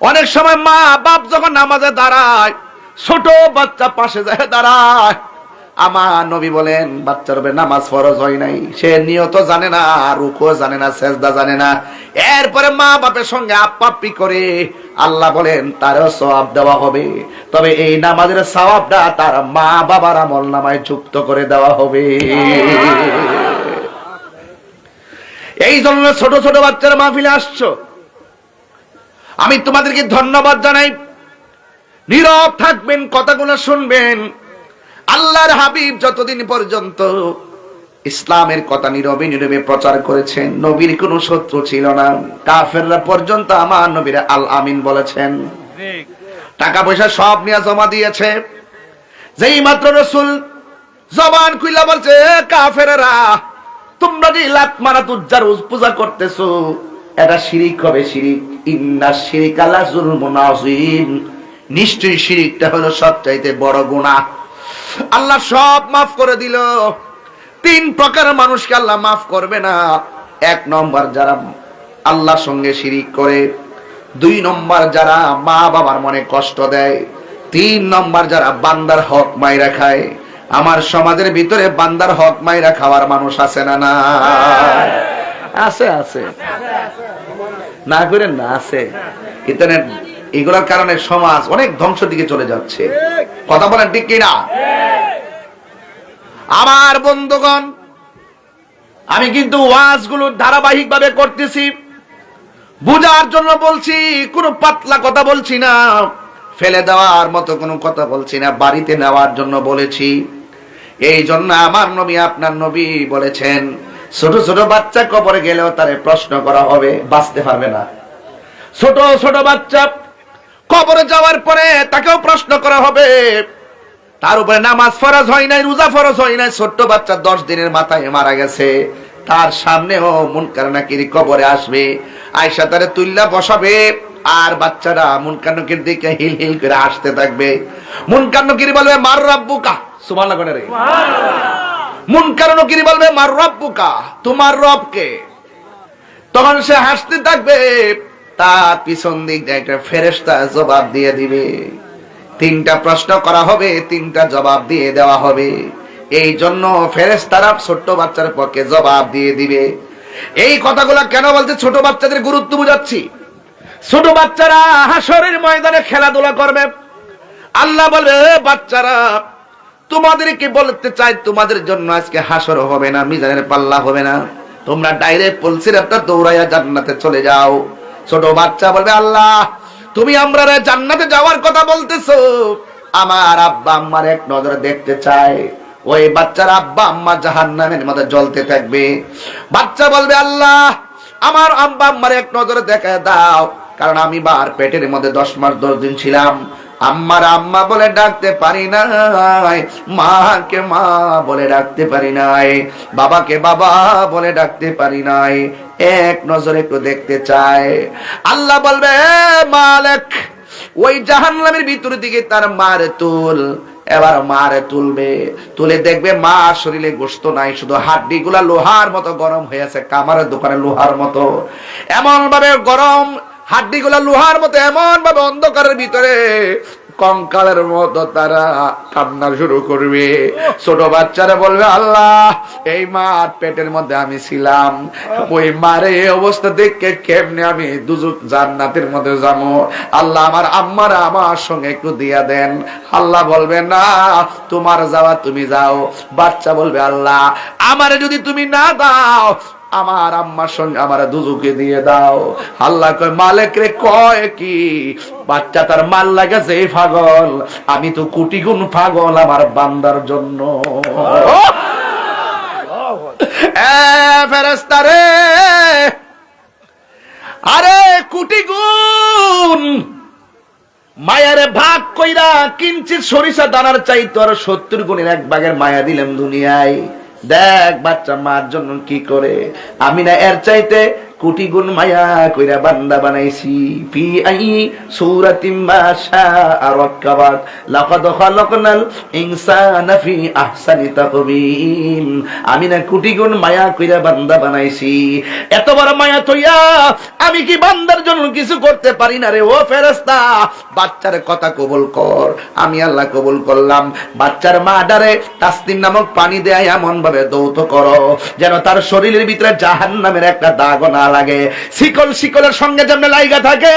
অনেক সময় মা বাপ যখন নামাজে দাঁড়ায়, ছোট বাচ্চা পাশে যায় দাঁড়ায়, আমার নবী বলেন বাচ্চার উপরে নামাজ ফরজ হয় নাই, সে নিয়ত জানে না, রুকু জানে না, সেজদা জানে না, এরপরে মা বাপের সঙ্গে আপ্পাপ্পি করে, আল্লাহ বলেন তারও সওয়াব দেওয়া হবে, তবে এই নামাজের সওয়াবটা তার মা বাবার আমলনামায় যুক্ত করে দেওয়া হবে। এই জন্য ছোট ছোট বাচ্চারা মাহফিলে আসছো, আমি তোমাদেরকে ধন্যবাদ জানাই। নীরব থাকবেন, কথাগুলো শুনবেন। আল্লাহর হাবিব যতদিন পর্যন্ত ইসলামের কথা নীরবে নীরবে প্রচার করেছেন, নবীর কোনো শত্রু ছিল না। কাফেররা পর্যন্ত আমার নবীর আল আমিন বলেছেন, টাকা পয়সা সব নিয়ে জমা দিয়েছে। যেই মাত্র রাসূল জবান খুইলা বলছে, কাফেররা তোমরা যে লাত মানাত উজ্জার পূজা করতেছো, এটা শিরিক হবে, শিরিক। ইন্নাশ শিরিকা লাযুলমুন আযীম, নিশ্চয়ই শিরিকটা হলো সবচাইতে বড় গুনাহ। আল্লাহ সব মাফ করে দিল। 3 প্রকার মানুষকে আল্লাহ মাফ করবে না। 1 নম্বর যারা আল্লাহর সঙ্গে শিরিক করে, 2 নম্বর যারা মা বাবার মনে কষ্ট দেয়, 3 নম্বর যারা বান্দার হক মাইরা খায়। আমার সমাজের ভিতরে বান্দার হক মাইরা খাওয়ার মানুষ আছে না? না আছে, আছে না করেন না, আছে। ইন্টারনেট এগুলোর কারণে সমাজ অনেক ধ্বংসের দিকে চলে যাচ্ছে। কথা বলেন ঠিক কিনা? আমার বন্ধুগণ, আমি কিন্তু ওয়াজগুলো ধারাবাহিক ভাবে করতেছি, বুঝার জন্য বলছি, কোনো পাতলা কথা বলছি না, ফেলে দেওয়ার মতো কোনো কথা বলছি না, বাড়িতে নেওয়ার জন্য বলেছি। এই জন্য আমার নবী, আপনার নবী বলেছেন, ছোট ছোট বাচ্চা কবরে গেলেও তারে প্রশ্ন করা হবে, বাঁচতে পারবে না। ছোট ছোট বাচ্চা কবরে যাওয়ার পরে তাকেও প্রশ্ন করা হবে। তার উপরে নামাজ ফরজ হয় নাই, রোজা ফরজ হয় নাই, ছোট্ট বাচ্চা 10 দিনের মাথায় মারা গেছে, তার সামনেও মুনকার নাকির কবরে আসবে, আয়েশা তারে তুল্লা বসাবে, আর বাচ্চারা মুনকার নকির দিকে হিল হিল করে হাসতে থাকবে। মুনকার নকির বলবে মার রাব্বুকা, সুবহানাল্লাহ করে রে। মুনকার নকির বলবে মার রাব্বুকা, তোমার রব কে? তখন সে হাসতে থাকবে। তার পিছন দিক দিয়ে একটা ফেরেশতা জবাব দিয়ে দিবে। 3টা প্রশ্ন করা হবে, 3টা জবাব দিয়ে দেওয়া হবে। এই জন্য ফেরেশতারা ছোট বাচ্চার পক্ষে জবাব দিয়ে দিবে। এই কথাগুলো কেন বলতে, ছোট বাচ্চাদের গুরুত্ব বুঝাচ্ছি। ছোট বাচ্চারা হাসরের ময়দানে খেলাধুলা করবে। আল্লাহ বলবে বাচ্চারা তোমাদেরকে বলতে চাই, তোমাদের জন্য আজকে হাসর হবে না, মিজানের পাল্লা হবে না, তোমরা ডাইরেক্ট পুলসিরাতটা দৌড়াইয়া জান্নাতে চলে যাও। ছোট বাচ্চা বলবে আল্লাহ তুমি আমরা জান্নাতে যাওয়ার কথা বলতেছো, আমার আব্বা আম্মার এক নজর দেখতে চাই। ওই বাচ্চার আব্বা আম্মা জাহান্নামের মধ্যে জ্বলতে থাকবে। বাচ্চা বলবে আল্লাহ আমার আব্বা আম্মার এক নজর দেখা দাও, কারণ আমি বার পেটের মধ্যে 10 মাস 10 দিন ছিলাম, আম্মার আম্মা বলে ডাকতে পারি নাই, মাকে মা বলে ডাকতে পারি নাই, বাবাকে বাবা বলে ডাকতে পারি নাই, এক নজরে একটু দেখতে চায়। আল্লাহ বলবে মালিক ওই জাহান্নামের ভিতর দিকে তার মারে তুল। এবার মারে তুলবে, তুলে দেখবে মা শরীরে গোশত নাই, শুধু হাড্ডি গুলা লোহার মতো গরম হয়েছে, কামারের দোকানে লোহার মতো এমন ভাবে গরম, হাড্ডি গুলা লোহার মতো এমন ভাবে অন্ধকারের ভিতরে কঙ্কালের মতো তারা কান্না শুরু করবে। ছোট বাচ্চারা বলবে আল্লাহ এই মার পেটের মধ্যে আমি ছিলাম, ওই মারে এই অবস্থা দেখে কেমনে আমি দুজক জান্নাতের মধ্যে যাবো, আল্লাহ আমার আম্মারা আমার সঙ্গে একটু দিয়া দেন। আল্লাহ বলবে না তোমার যাওয়া তুমি যাও। বাচ্চা বলবে আল্লাহ আমারে যদি তুমি না দাও, আমার আম্মার সঙ্গে আমার দুজুকে দিয়ে দাও। আল্লাহ কয় মালিক রে কয় কি? বাচ্চা তার মাল লাগাছে পাগল, আমি তো কোটি গুণ পাগল আমার বান্দার জন্য। ফেরেশতা রে আরে কোটি গুণ মায়ারে ভাগ কইরা কিঞ্চিত সরিষা দানার চাইতো আর 70 গুণের 1 ভাগের মায়া দিলাম দুনিয়ায়। দেখ বাচ্চা মার জন্য কি করে, আমি না এর চাইতে কোটি গুণ মায়া কইরা বান্দা বানাইছি। ফি আই সূরাতিম মা শাআ রাক্কাবাক লাকাদ খালাকনাল ইনসানা ফি আহসানি তাকবীম। আমি না কোটি গুণ মায়া কইরা বান্দা বানাইছি। এত বড় মায়া তইয়া আমি কি বান্দার জন্য কিছু করতে পারি না রে? ও ফেরেশতা বাচ্চার কথা কবুল কর। আমি আল্লাহ কবুল করলাম। বাচ্চার মা ডারে তাসনিম নামক পানি দেয় এমন ভাবে দৌত করো যেন তার শরীরের ভিতরে জাহান্নামের একটা দাগ না লাগে। শিকল শিকলের সঙ্গে যেমন লাইগা থাকে,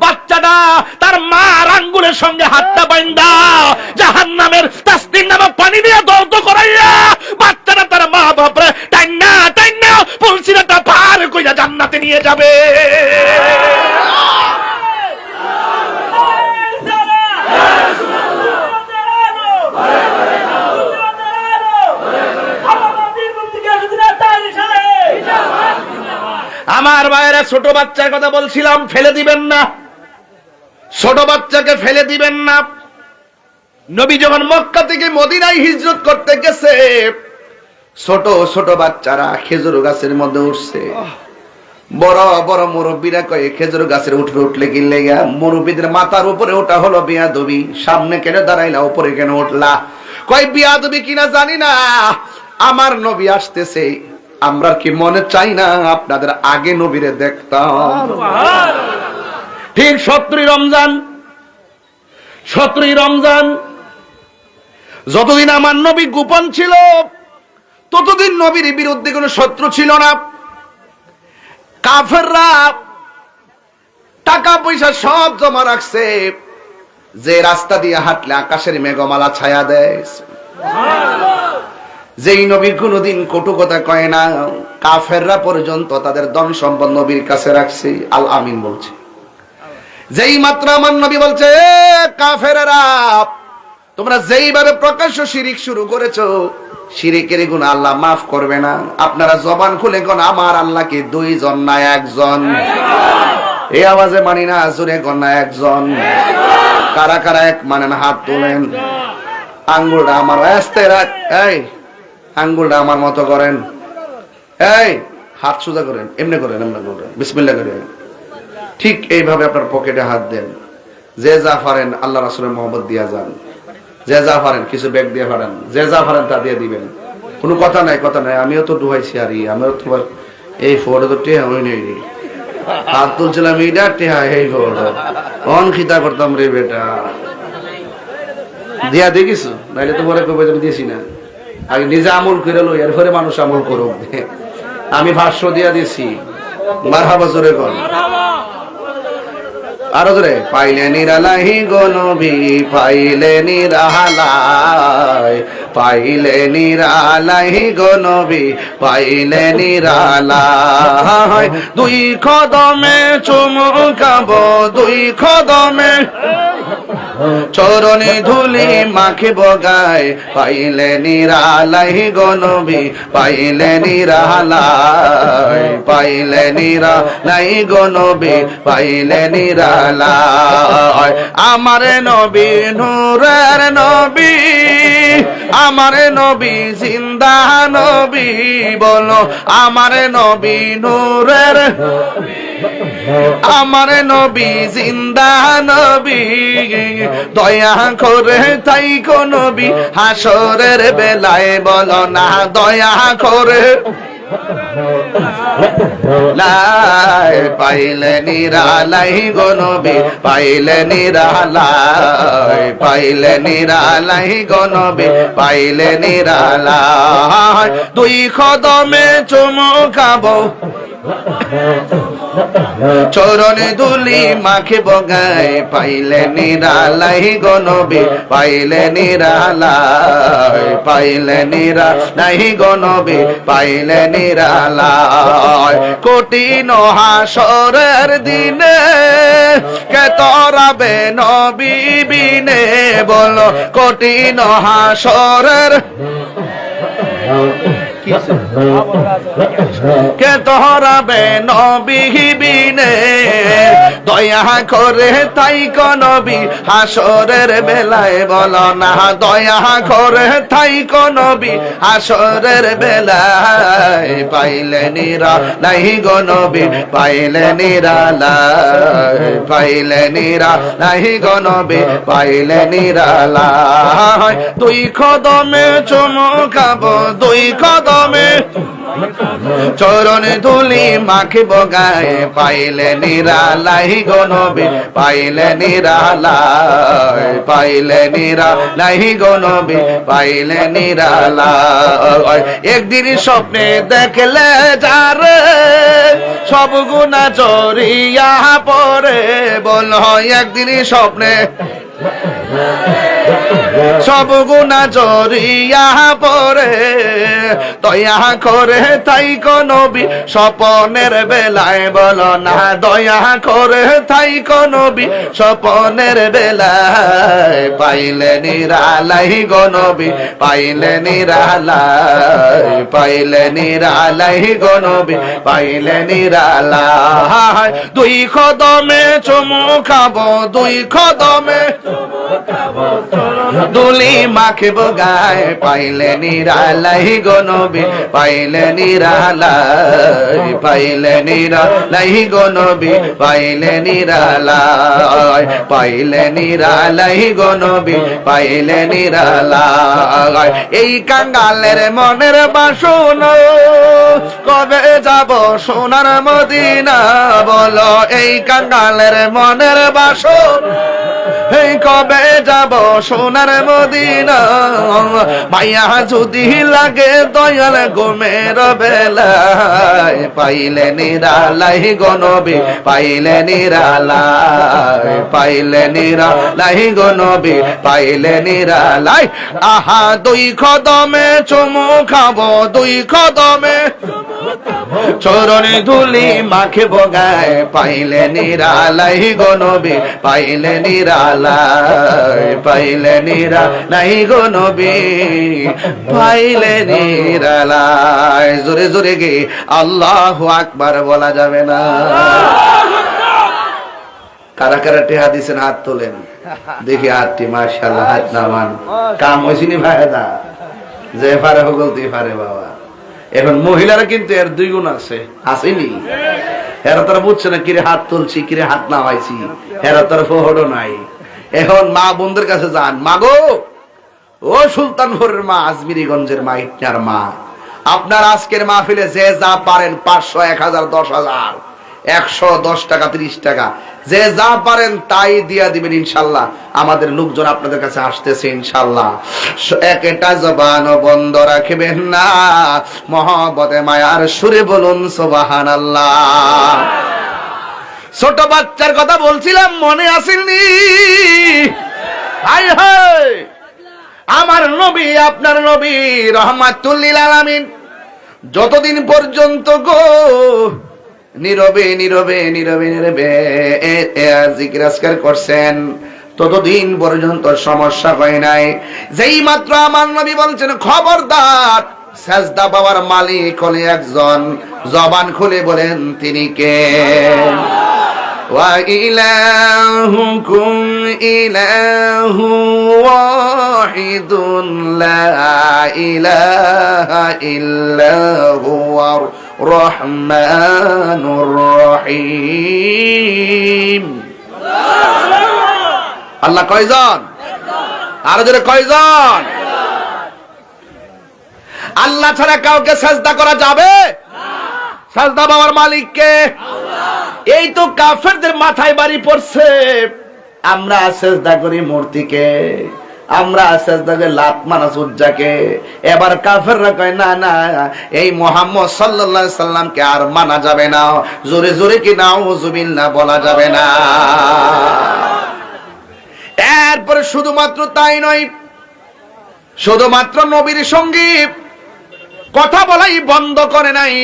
বাচ্চাটা তার মার আঙ্গুলের সঙ্গে হাতটা বাইন্ধা জাহান্নামের তাসনিম নামক পানি দিয়ে দৌত করাইয়া বাচ্চাটা তার মা বাপরে টাইনা টাইনা পুলসিরাটা পার কইরা জান্নাতে নিয়ে যাবে। আমার ভাইয়েরা ছোট বাচ্চার কথা বলছিলাম, ফেলে দিবেন না, ছোট বাচ্চাকে ফেলে দিবেন না। নবী যখন মক্কা থেকে মদিনায় হিজরত করতে গেছে, ছোট ছোট বাচ্চারা খেজুর গাছের মধ্যে উঠছে। বড় বড় মুরব্বীরা কয়ে খেজুর গাছের উঠলে কি লেগা? মুরব্বীদের মাথার উপরে ওটা হলো বিয়াদবি। সামনে কেন দাঁড়াইলা, উপরে কেন উঠলা? কয় বিয়াদবি কিনা জানি না, আমার নবী আসতেছে, আমরা কি মনে চাই না আপনাদের আগে নবীরে দেখতাম? ঠিক 17 রমজান যতদিন আমার নবী গোপন ছিল ততদিন নবীর বিরুদ্ধে কোনো শত্রু ছিল না। কাফেররা টাকা পয়সা সব জমা রাখছে, যে রাস্তা দিয়ে হাঁটলে আকাশের মেঘমালা ছায়া দেয়। যেই নবী কোনদিন কটু কথা কয় না, কাফেররা পর্যন্ত তাদের ধন সম্পদ নবীর কাছে রাখছে। আল আমিন বলছে, যেই মাত্র আমার নবী বলছে কাফেররা তোমরা যেইভাবে প্রকাশ্য শিরিক শুরু করেছো, শিরিকের গুনাহ আল্লাহ মাফ করবে না। আপনারা জবান খুলে কোন আমার আল্লাহ কি 2 জন না 1 জন? এই আওয়াজে মানি না, জোরে কোন না 1 জন? কারা কারা এক মানেন হাত তোলেন। আঙ্গুলটা আমার আস্তে রাখ, এই আঙ্গুলটা আমার মতো করেন, এই হাত সোজা করেন, এমনি করেন, এমনি করেন, বিসমিল্লাহ করেন। ঠিক এইভাবে আপনার পকেটে হাত দেন, যে যা পারেন আল্লাহ রাসূলের মহব্বত দিয়া যান, যে যা পারেন কিছু ব্যাগ দিয়ে পারেন, যে যা পারেন তা দিয়ে দিবেন, কোনো কথা নাই কথা নাই। আমিও তো ডুবাইছি আর আমিও তোমার এই ফোটো তো টেহা হই নাই রে, হাত তুলছিলাম এইটা টেহা এই ফোটো অন খিতা করতাম রে বেটা, দিয়া দেখিস নাইলে তো পরে কবে আমি দিয়েছি না, আগে নিজে আমল করে লো এরপরে মানুষ আমল করুক। আমি ভাষ্য দিয়া দিছি, মারহাবা জোরে কর, আরো ধরে পাইলে নিরালাহি গো নবী, পাইলে নিরালাই, পাইলে নিরালাহি গো নবী, পাইলে নিরালাই। দুই কদমে চুমুকাবো, দুই কদমে চরণে ধুলি মাখিব গায়, পাইলে নিরালাই গো নবী, পাইলে নিরালাই, পাইলে নিরালাই গো নবী, পাইলে নিরালাই। আমার নবী নূরের নবী, আমার নবী জিন্দা নবী, বলো আমার নবী নূরের, আমার নবী জিন্দা নবী, দয়া করে তাই গো নবী হাসরের বেলায়, বলো না দয়া করে লাই, পাইলে নিরালাই গো নবী, পাইলে নিরালাই, পাইলে নিরালাই গো নবী, পাইলে নিরালাই। দুই কদমে চুমুকাবো, চরণে ধুলি মাখিব গায়, পাইলে নিরালাই গো নবী, পাইলে নিরালাই, পাইলে নিরালাই গো নবী, পাইলে নিরালাই। কঠিন হাসরের দিনে কে তরাবে নবী বিনে, বলো কঠিন হাসরের কে তোহরাবে নবী বিনে, দয়া করে তাই গো নবী হাসরের বেলায়, বলো না দয়া করে তাই গো নবী হাসরের বেলায়, পাইলে নিরালাই গো নবী, পাইলে নিরালাই, পাইলে নিরালাই গো নবী, পাইলে নিরালাই। দুই কদমে চুমুকাবো, দুই কদমে চরণে ধুলি মাখিব গায়ে, পাইলে নিরালাই গো নবী, পাইলে নিরালাই, পাইলে নিরালাই গো নবী, পাইলে নিরালাই। একদিন স্বপ্নে দেখলে যারে সব গুনাহ জড়িয়া পড়ে, বলো একদিন স্বপ্নে সব গুনাহ জড়িয়া পড়ে, দয়া করে তাই গো নবী স্বপনের বেলায়, বলো না দয়া করে তাই গো নবী স্বপনের বেলায়, পাইলে নিরালাই গো নবী, পাইলে নিরালাই, পাইলে নিরালাই গো নবী, পাইলে নিরালাই। দুই কদমে চুমুকাবো, দুই কদমে দুলি মাখিব গায়ে, পাইলে নিরালাই গো নবী, পাইলে নিরালাই, পাইলে নিরালাই গো নবী, পাইলে নিরালাই, পাইলে নিরালাই গো নবী, পাইলে নিরালাই। এই কাঙ্গালের মনের বাসনা কবে যাব সোনার মদিনা, বলো এই কাঙ্গালের মনের বাসনা এই কবে যাব সোনার মদিনা, মায়া যদি লাগে দয়াল ঘুমের বেলায়, পাইলে নিরালাই গো নবী, পাইলে নিরালাই, পাইলে নিরালাই গো নবী, পাইলে নিরালাই। আহা দুই কদমে চুমুকাবো, দুই কদমে চরণে ধুলি মাখিব গায়ে, পাইলে নিরালাই গো নবী, পাইলে নিরালাই, পাইলে নিরালাই গো নবী, পাইলে নিরালাই। জোরে জোরে গে আল্লাহু আকবার বলা যাবে না? কারা কারা টেহা দিছেন হাত তোলেন দেখি, হাতটি মাশাআল্লাহ, হাত নামান। কাম হইছিনি ভাইদা, যে পারে হগলতি পারে বাবা। এখন মহিলারা কিন্তু এর দুই গুণ আছে, আসেনি? এরা তারা বুঝছে না কিরে হাত তুলছি, কিরে হাত নামাইছি, এরা তার ফোহরও নাই। এখন মা বোনদের কাছে যান, মা গো, ও সুলতানপুরের মা, আজমিরিগঞ্জের মা, ইটনার মা, আপনার আজকের মাহফিলে যে যা পারেন 500, 1000, 10,000, 100, 10 টাকা, 30 টাকা, যে যা পারেন তাই দিয়া দিবেন ইনশাল্লাহ। আমাদের লোকজন আপনাদের কাছে আসতেছে ইনশাল্লাহ। একটা জবান বন্ধ রাখবেন না, মহব্বতে মায়ার সুরে বলুন সুবহানাল্লাহ। ছোট বাচ্চার কথা বলছিলাম, মনে আসেনি? হায় হায়, আমার নবী, আপনার নবী রাহমাতুল লিল আলামিন যতদিন পর্যন্ত গো নীরবে নীরবে নীরবে নীরবে জিকির আজকার করছেন, ততদিন পর্যন্ত সমস্যা হয় নাই। যেই মাত্র আমার নবী বলছেন খবরদার, সাজদা পাওয়ার মালিক হলে একজন, জবান খুলে বলেন তিনি কে? ওয়া ইলাহুকুম ইলাহু ওয়াহিদুন লা ইলাহা ইল্লা হুয়ার রহমানুর রহিম। আল্লাহ কয়জন? আরো জোরে কয়জন? আল্লাহ ছাড়া কাউকে সাজদা করা যাবে না। সাজদা পাওয়ার মালিক কে? এই তো কাফেরদের মাথায় বাড়ি পড়ছে, আমরা সাজদা করি মূর্তিকে, আমরা সাজদা করি লাত মানাস উজ্জাকে। এবার কাফেররা কয় না না, এই মুহাম্মদ সাল্লাল্লাহু আলাইহি সাল্লামকে আর মানা যাবে না, জোরে জোরে কি নাউযুবিল্লাহ বলা যাবে না। এরপরে শুধুমাত্র তাই নয়, শুধুমাত্র নবীর সঙ্গে কথা বলাই বন্ধ করে নাই,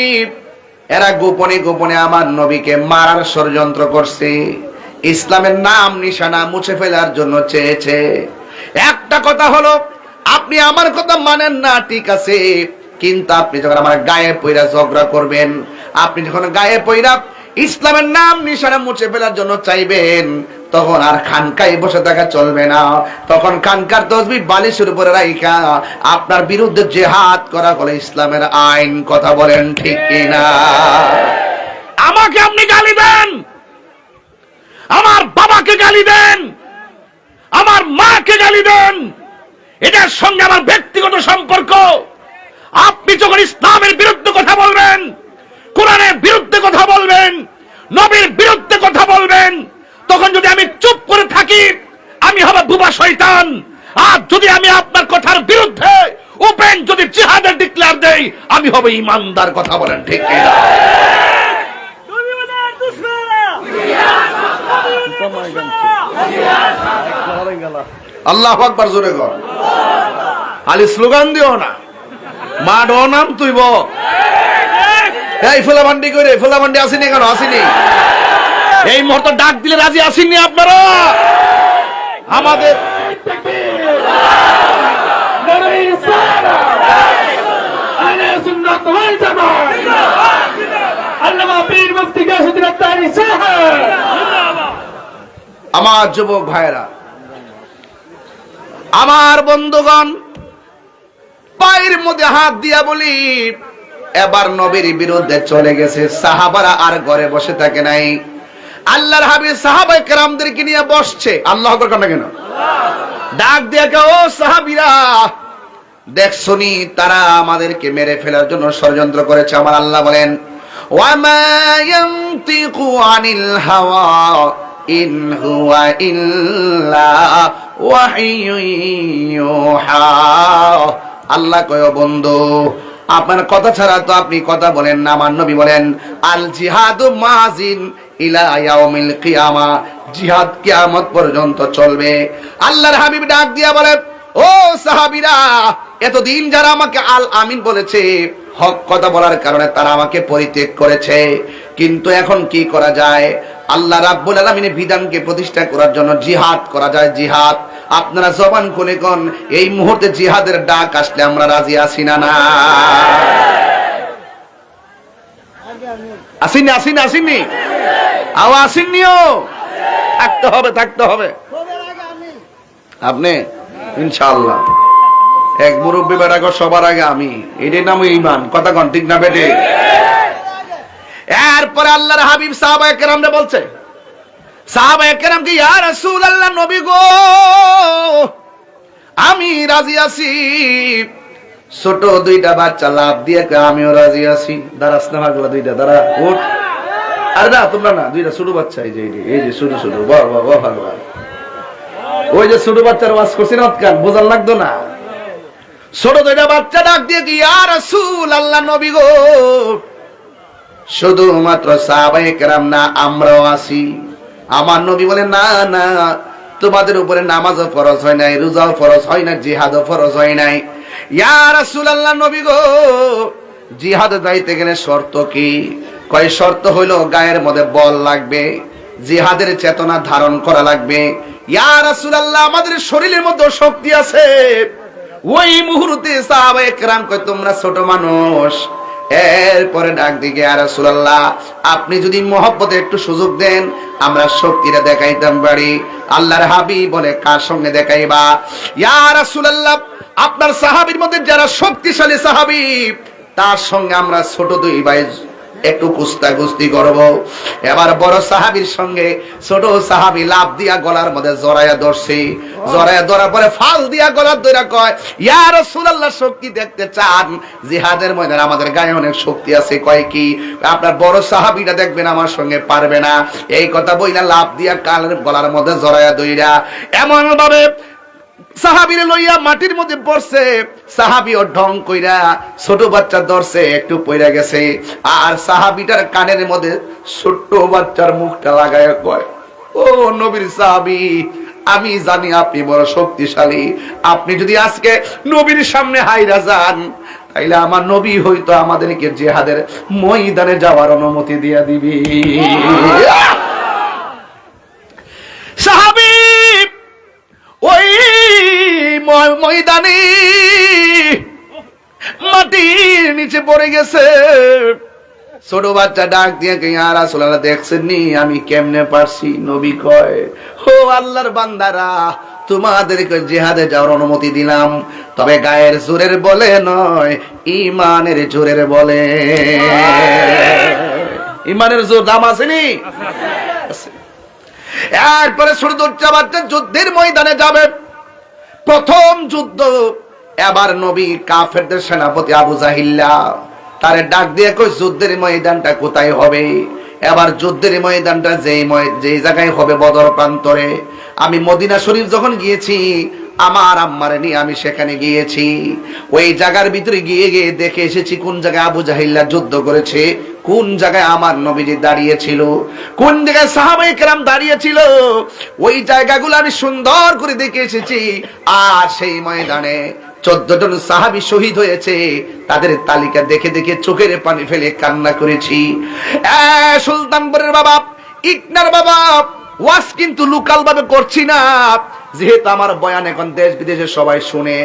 এরা গোপনে গোপনে আমার নবীকে মারার ষড়যন্ত্র করছে, ইসলামের নাম নিশানা মুছে ফেলার জন্য চেয়েছে। একটা কথা হলো, আপনি আমার কথা মানেন না ঠিক আছে, কিন্তু আপনি যখন আমার গায়ে পইরা ঝগড়া করবেন, আপনি যখন গায়ে পইরা ইসলামের নাম নিশানা মুছে ফেলার জন্য চাইবেন, তখন আর খানকায় বসে থাকা চলবে না। তখন খানকার তসবিহ বালিশের উপরে রাইখা আপনার বিরুদ্ধে জিহাদ করা হলো ইসলামের আইন। কথা বলেন ঠিক কিনা? আমাকে আপনি গালি দেন, আমার বাবাকে গালি দেন, আমার মাকে গালি দেন, এটার সঙ্গে আমার ব্যক্তিগত সম্পর্ক। আপনি যখন ইসলামের বিরুদ্ধে কথা বলবেন, কোরআনের বিরুদ্ধে কথা বলবেন, নবীর বিরুদ্ধে কথা বলবেন, তখন যদি আমি চুপ করে থাকি, আমি হব বুবা শয়তান। আর যদি আমি আপনার কথার বিরুদ্ধে ওপেন যদি জিহাদের ডিক্লেয়ার দেই, আমি হব ইমানদার। কথা বলেন ঠিক কিনা? আল্লাহু আকবার, জোরে কর। খালি স্লোগান দিও না, মাডো নাম তুইব। এই ফুলাবান্ডি করে, ফুলাবান্ডি আসেনি কেন? আসেনি? এই মুহূর্তে ডাক দিলে রাজি আসেননি আপনারা? আমাদের আমার যুবক ভাইরা, আমার বন্ধুগণ, পায়ের মধ্যে হাত দিয়া বলি, এবার নবীর বিরুদ্ধে চলে গেছে। সাহাবারা আর ঘরে বসে থাকে নাই, আল্লাহর হাবিব সাহাবায়ে কেরামদেরকে নিয়ে বসছে। আল্লাহু আকবার কেন কেন? ডাক দিয়া কে, ও সাহাবীরা, দেখছনি তারা আমাদেরকে মেরে ফেলার জন্য ষড়যন্ত্র করেছে। আমার আল্লাহ বলেন, ওয়ামা ইয়ানতিকু আনিল হাওয়া ইন হুয়া ইল্লা ওয়াহিয়ুন ইউহা। আল্লাহ কয়, বন্ধু, আপনার কথা ছাড়া তো আপনি কথা বলেন না। আমার নবী বলেন, আল জিহাদু মাজিন ইলা ইয়াউমিল কিয়ামা, জিহাদ কিয়ামত পর্যন্ত চলবে। আল্লাহর হাবিব ডাক দিয়া বলেন, ও সাহাবীরা, এতদিন যারা আমাকে আল আমিন বলেছে, হক কথা বলার কারণে তারা আমাকে পরিত্যাগ করেছে, কিন্তু এখন কি করা যায়? আল্লাহ রাব্বুল আলামিনের বিধানকে প্রতিষ্ঠা করার জন্য জিহাদ করা যায়। জিহাদ আপনারা জবান খুলে কোন, এই মুহূর্তে জিহাদের ডাক আসলে আমরা রাজি আছি না? না আসেননি? আসেননি? আসেননি? আও আসেননিও? থাকতে হবে, থাকতে হবে। আপনি ইনশাআল্লাহ এক মুরব্বী বেড়াগো, সবার আগে আমি, এটাই নাম ঈমান। কথা কোন ঠিক না বেটে? এরপরে আল্লাহর হাবিব সাহাবায়ে কেরামরা বলছে, সাহাবায়ে কেরাম কি, ইয়া রাসূলুল্লাহ, নবী গো, আমি রাজি আছি। ছোট দুইটা বাচ্চা লাভ দিয়ে আমিও রাজি আছি। দাঁড়াস না ভাগলা, দুইটা দাঁড়া, উঠ। আরে না, তোমরা না, দুইটা ছোট বাচ্চা, এই যে ছোট ছোট, বাহ বাহ বাহ, ভাগলা। ওই যে ছোট বাচ্চার ওয়াজ করছি না, কান বোঝার লাগতো না। ছোট দুইটা বাচ্চা ডাক দিয়ে কি, ইয়া রাসূলুল্লাহ, নবী গো, শুধুমাত্র সাহাবায়ে কেরাম না, আমরাও আছি। আমার নবী বলে, না না, তোমাদের উপরে নামাজও ফরজ হয় নাই, রোজাও ফরজ হয় না, জিহাদও ফরজ হয় নাই। ইয়া রাসূলুল্লাহ, নবী গো, জিহাদে যাইতে গেলে শর্ত কি? কয়, শর্ত হইল গায়ের মধ্যে বল লাগবে, জিহাদের চেতনা ধারণ করা লাগবে। ইয়া রাসূলুল্লাহ, আমাদের শরীরের মধ্যে শক্তি আছে। ওই মুহূর্তে সাহাবায়ে কেরাম কয়, তোমরা ছোট মানুষ। এরপরে ডাক দিকে, ইয়া রাসূলুল্লাহ, আপনি যদি মহব্বতে একটু সুযোগ দেন, আমরা শক্তিটা দেখাইতাম পারি। আল্লাহর হাবিব বলে, কার সঙ্গে দেখাইবা? ইয়া রাসূলুল্লাহ, আপনার সাহাবীর মধ্যে যারা শক্তিশালী সাহাবী, তার সঙ্গে আমরা ছোট দুই ভাই একটু কুস্তাকুস্তি করব। এবার বড় সাহাবীর সঙ্গে ছোট সাহাবী লাভ দিয়া গলার মধ্যে জড়ায়া ধরছে। জড়ায়া ধরার পরে ফাল দিয়া গলার ধরে কয়, ইয়া রাসূলুল্লাহ, শক্তি দেখতে চান? জিহাদের ময়দানে আমাদের গায়ে অনেক শক্তি আছে। কয় কি? আপনার বড় সাহাবীটা দেখবেন আমার সঙ্গে পারবে না। এই কথা বইলা লাভ দিয়া কালের গলার মধ্যে জড়ায়া ধইরা এমন ভাবে সাহাবীরে লইয়া মাটির মধ্যে পড়ছে। সাহাবীও ঢং কইরা ছোট বাচ্চা ধরছে, একটু পইরা গেছে। আর সাহাবীটার কানের মধ্যে ছোট বাচ্চার মুখটা লাগায়া কয়, ও নবীর সাহাবী, আমি জানি আপনি বড় শক্তিশালী। আপনি যদি আজকে নবীর সামনে হাইরা যান, তাইলে আমার নবী হয়তো আমাদেরকে জিহাদের ময়দানে যাওয়ার অনুমতি দিয়া দিবি। সাহাবী ওই ময়দানে মাটির নিচে পড়ে গেছে। ছোট বাচ্চা ডাক দিয়ে, ইয়া রাসূলুল্লাহ, দেখছেন নি আমি কেমনে পারছি? নবী কয়, ও আল্লাহর বান্দারা, তোমাদেরকে জিহাদে যাওয়ার অনুমতি দিলাম, তবে গায়ের জোরের বলে নয়, ঈমানের জোরের বলে। ঈমানের জোর দাম আসেনি? এরপরে ছোট বাচ্চা যুদ্ধের ময়দানে যাবে। প্রথম যুদ্ধ। এবার নবী কাফেরদের সেনাপতি আবু জাহিল্লা তারে ডাক দিয়ে কই, যুদ্ধের ময়দানটা কোথায় হবে? এবার যুদ্ধের ময়দানটা যেই জায়গায় হবে, বদর প্রান্তরে। আমি মদিনা শরীফ যখন গিয়েছি, আমার আম্মারে নিয়ে আমি সেখানে গিয়েছি। ওই জায়গার ভিতরে গিয়ে দেখে এসেছি কোন জায়গায় আবু জাহিল্লা যুদ্ধ করেছে, কোন জায়গায় আমার নবীজি দাঁড়িয়ে ছিল, কোন জায়গায় সাহাবায়ে কেরাম দাঁড়িয়ে ছিল। ওই জায়গাগুলো আমি সুন্দর করে দেখে এসেছি। আর সেই ময়দানে 14 জন সাহাবী শহীদ হয়েছে, তাদের তালিকা দেখে দেখে চোখের পানি ফেলে কান্না করেছি। সুলতানপুরের বাবা, ইকনার বাবা, ওয়াজ কিন্তু লোকাল ভাবে করছি না, যেহেতু আমার বয়ান এখন দেশ বিদেশে সবাই শুনে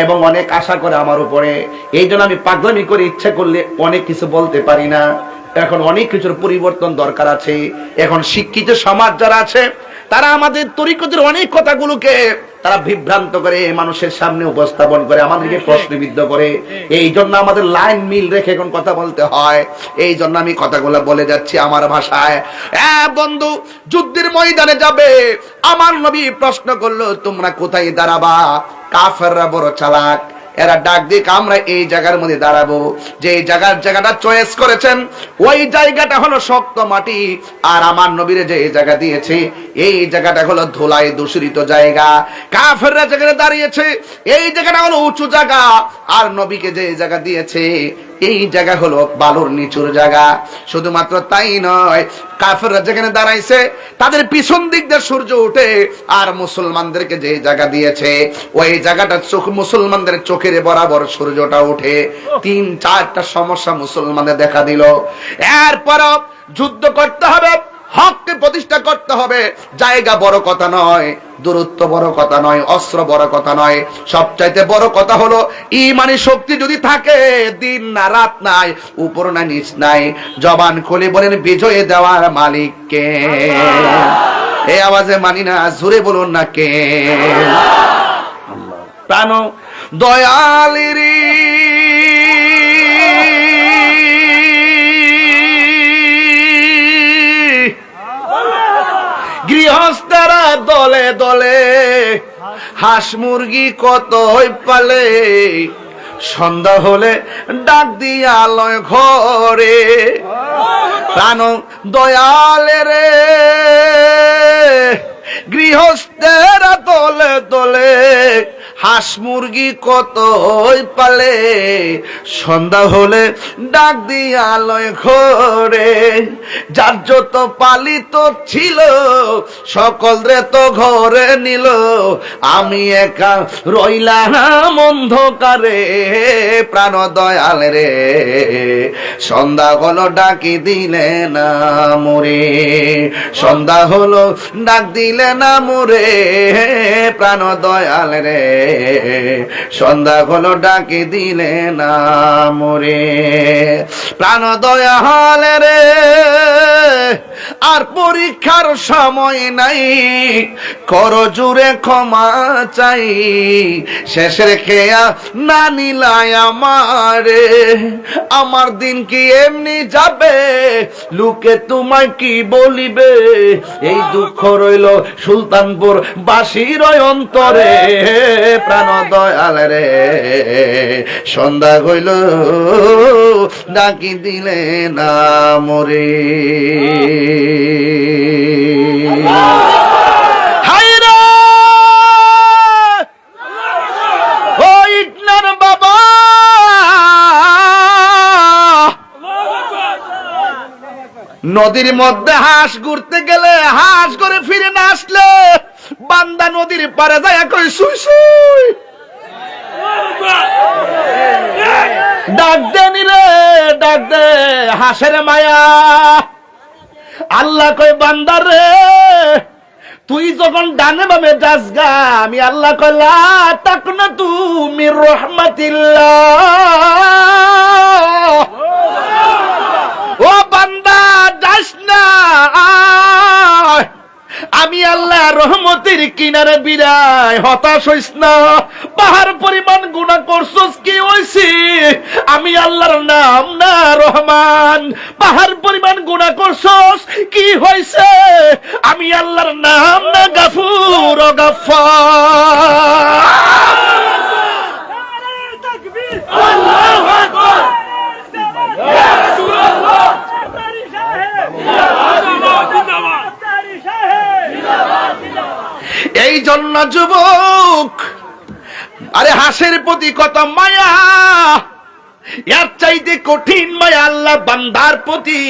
এবং অনেক আশা করে আমার উপরে। এই জন্য আমি পাগলামি করে ইচ্ছা করলে অনেক কিছু বলতে পারি না। এখন অনেক কিছুর পরিবর্তন দরকার আছে। এখন শিক্ষিত সমাজ যারা আছে, তারা আমাদের তরিকতের অনেক কথাগুলোকে তারা বিভ্রান্ত করে মানুষের সামনে উপস্থাপন করে, আমাদেরকে প্রশ্নবিদ্ধ করে। এই জন্য আমাদের লাইন মিল রেখে এখন কথা বলতে হয়। এই জন্য আমি কথাগুলো বলে যাচ্ছি আমার ভাষায়। বন্ধু, যুদ্ধের ময়দানে যাবে। আমার নবী প্রশ্ন করলো, তোমরা কোথায় দাঁড়াবা? কাফেররা বড় চালাক, এরা ডাক দিয়ে, আমরা এই জায়গার মধ্যে দাঁড়াবো। যে জায়গাটা চয়েস করেছেন, ওই জায়গাটা হলো শক্ত মাটি। আর আমার নবীরে যে জায়গা দিয়েছে, এই জায়গাটা হলো ধুলায় দূষিত জায়গা। কাফেররা যেখানে দাঁড়িয়েছে, এই জায়গাটা হলো উঁচু জায়গা। আর নবীকে যে জায়গা দিয়েছে, এই জায়গা হলো বালুর নিচুর জায়গা। শুধুমাত্র তাই নয়, কাফেররা যেখানে দাঁড়াইছে, তাদের পিছন দিক দিয়ে সূর্য ওঠে। আর মুসলমানদেরকে যে জায়গা দিয়েছে, ওই জায়গাটা মুসলমানদের চোখের বরাবর সূর্যটা ওঠে। 3-4টা সমস্যা মুসলমানদের দেখা দিল। এরপরও যুদ্ধ করতে হবে, হককে প্রতিষ্ঠা করতে হবে। জায়গা বড় কথা নয়, দূরত্ব বড় কথা নয়, অস্ত্র বড় কথা নয়। সবচাইতে বড় কথা হলো ঈমানি শক্তি যদি থাকে, দিন না রাত নাই, উপর না নিচ নাই, জবান খুলে বলেন, বিজয় দেওয়ার মালিক কে? এই আওয়াজে মানি না, জোরে বলুন না কে? প্রাণ দয়ালেরি বেড়া দলে দলে, হাঁস মুরগি কতই পালে, সন্ধ্যা হলে ডাক দিয়া আলোয় ঘরে। প্রাণ দয়ালে রে গৃহস্থেরা দলে দলে, হাঁস মুরগি কতই পালে, সন্ধ্যা হলে ডাক দিয়া আলোয় ঘরে। যার যত পালিত ছিল সকল রে তো ঘরে নিল, আমি একা রইলাম অন্ধকারে। প্রাণ দয়াল রে সন্ধ্যা হলো ডাকি দিলে না মোরে, সন্ধ্যা হলো ডাক দিলে না মোরে। প্রাণ দয়াল রে সন্ধ্যা হলো ডাকি দিলে না মোরে। প্রাণ দয়াল রে আর পরীক্ষার সময় নাই, কর জুড়ে ক্ষমা চাই, শেষের খেয়া না নিলাই আমারে। আমার দিন কি এমনি যাবে, লোকে তোমায় কি বলিবে, এই দুঃখ রইল সুলতানপুর বাসীর অন্তরে। প্রাণ দয়াল রে সন্ধ্যা হইল ডাকি দিলে না মোরে। বাবা নদীর মধ্যে হাঁস ঘুরতে গেলে, হাঁস করে ফিরে না আসলে বান্দা নদীর পারে যায় কই সুই সুই, ডাক দে নিলে ডাক দে হাঁসের মায়া। আল্লাহ কই বান্দার রে তুই যখন ডানে বামে যাস গা, আমি আল্লাহ কই লা তাকনাতু মির রাহমাতিল্লাহ, ও বান্দা যাস না, আমি আল্লাহ রহমতের কিনারে বিরাই, হতাশ হইস না। পাহাড় পরিমাণ গুনাহ করছস কি হইছে, আমি আল্লাহর নাম না রহমান। পাহাড় পরিমাণ গুনাহ করছস কি হইছে, আমি আল্লাহর নাম না গাফুর ও গাফফার। আল্লাহু আকবার, ইয়া রাসূলুল্লাহ। এই জন্য যুবক, আরে হাঁসের প্রতি কত মায়া, এর চাইতে কঠিন মায়া আল্লাহ বান্দার প্রতি।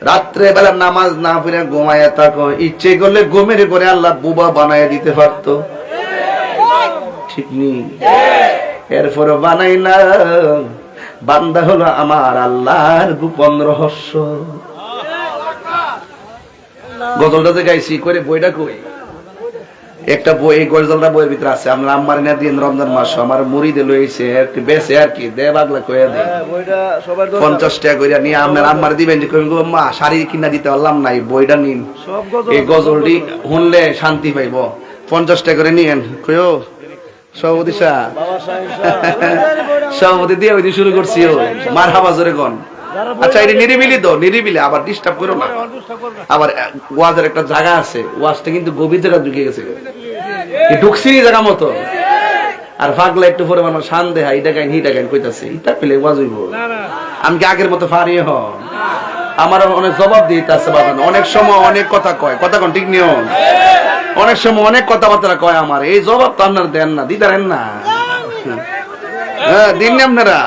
রাত্রে বেলা নামাজ না পড়ে ঘুমায়া থাকো, ইচ্ছে করলে ঘুমের করে আল্লাহ বুবা বানায় দিতে পারতো, ঠিক নেই? এরপরে বানাই না। বান্দা হলো আমার আল্লাহর গোপন রহস্য। গজলটাতে গাইছি করে বইটা কই, একটা বই গজলটা বইয়ের ভিতরে আছে। আমরা আম্মার না দিন রমজান মাস আমার মুড়িদে লইছে একটু বেশি আর কি দে বাগলা কইয়া দেয়, 50 টাকা করে নিয়ে আপনার আম্মার দিবেন যে কইব মা শাড়ি কিনা দিতে পারলাম নাই, বইটা নিন, এই গজলটি শুনলে শান্তি পাইব, 50 টাকা করে নিয়েন। কইও সভাপতি সাহেব, সভাপতি দিয়ে ওই শুরু করছি, ও মার হাবা জোরে গন। আচ্ছা এটা নিরিবিলি তো, নিরিবিলি, আবার ডিস্টার্ব করো না। আবার ওয়াজের একটা জায়গা আছে, ওয়াজটা কিন্তু গভীর জায়গা ঢুকে গেছে, ঢুকছি জায়গা মতো। আর ফাগলা একটু পরে মানুষ শান দেহা এটা গাইন হিটা গাইন কইতাছে, ইটা পেলে ওয়াজ হইব। আমি কি আগের মতো ফারিয়ে হ, আমার অনেক জবাব দিতে আছে বাবা। অনেক সময় অনেক কথা কয়, কথা কোন ঠিক নিয়ম, অনেক সময় অনেক কথাবার্তা কয়, আমার এই জবাব তো আপনারা দেন না, দিতারেন না। হ্যাঁ দিন আপনারা।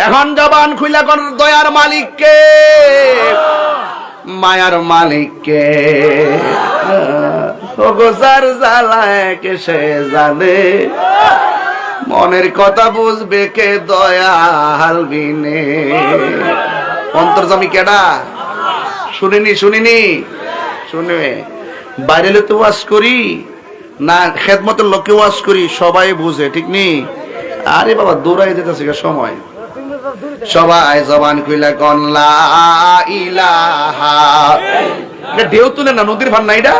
এখন জবান খুইলা কোন দয়ার মালিককে, মায়ার মালিককে, গোজার জ্বালায় কে সে জানে, মনের কথা বুঝবে কে দয়াল বিনে। অন্তর্জামী কেডা শুনিনি, শুনিনি, শুনবে। বাইরে লোক ওয়াজ করি না, খেদমতের লোককে ওয়াজ করি, সবাই বুঝে, ঠিক নেই? আরে বাবা দৌড়াই যেতেছে সময়। সবাই জবান কইলা কোন লা ইলাহা, এটা ঢেউ তুলে না, নদীর ভান না, এটা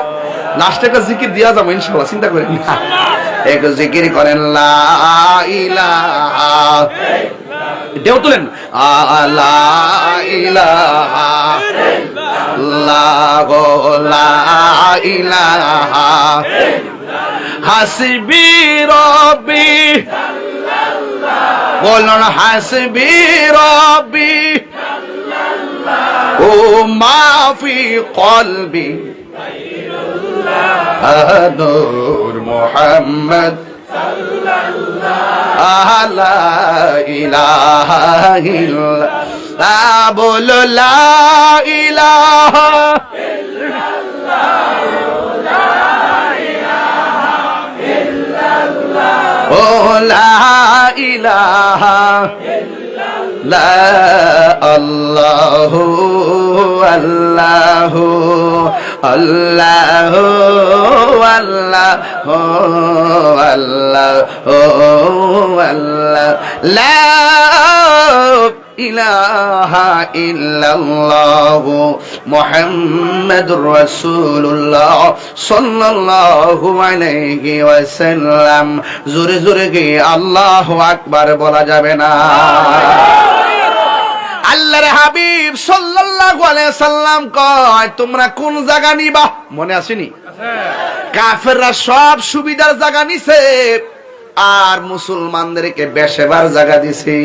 লাস্টে একটা জিকির দিয়া যাবো ইনশাআল্লাহ, চিন্তা করেন না। একটু জিকির করেন লা ইলাহা ঢেউ তুলেন, লা ইলাহা ইল্লাল্লাহ, লা ইলাহা হাসবি রব্বি, বলুন হাসবি রব্বি ও মাফি কলবি নূর মুহাম্মদ লা ইলাহা ইল্লাল্লাহ, বলো লা ইলাহা ও লা ইলাহা লা আল্লাহু আল্লাহু আল্লাহু আল্লাহু আল্লাহু আল্লাহ, লা ইলাহা ইল্লাল্লাহু মুহাম্মাদুর রাসূলুল্লাহ সাল্লাল্লাহু আলাইহি ওয়াসাল্লাম। জোরে জোরে কি আল্লাহু আকবার বলা যাবে না? আল্লাহর হাবিব সাল্লাল্লাহু আলাইহি সাল্লাম কয়, তোমরা কোন জায়গা নিবা? মনে আসেনি? কাফেররা সব সুবিধার জায়গা নিছে, আর মুসলমানদেরকে বেশেবার জায়গা দিছে।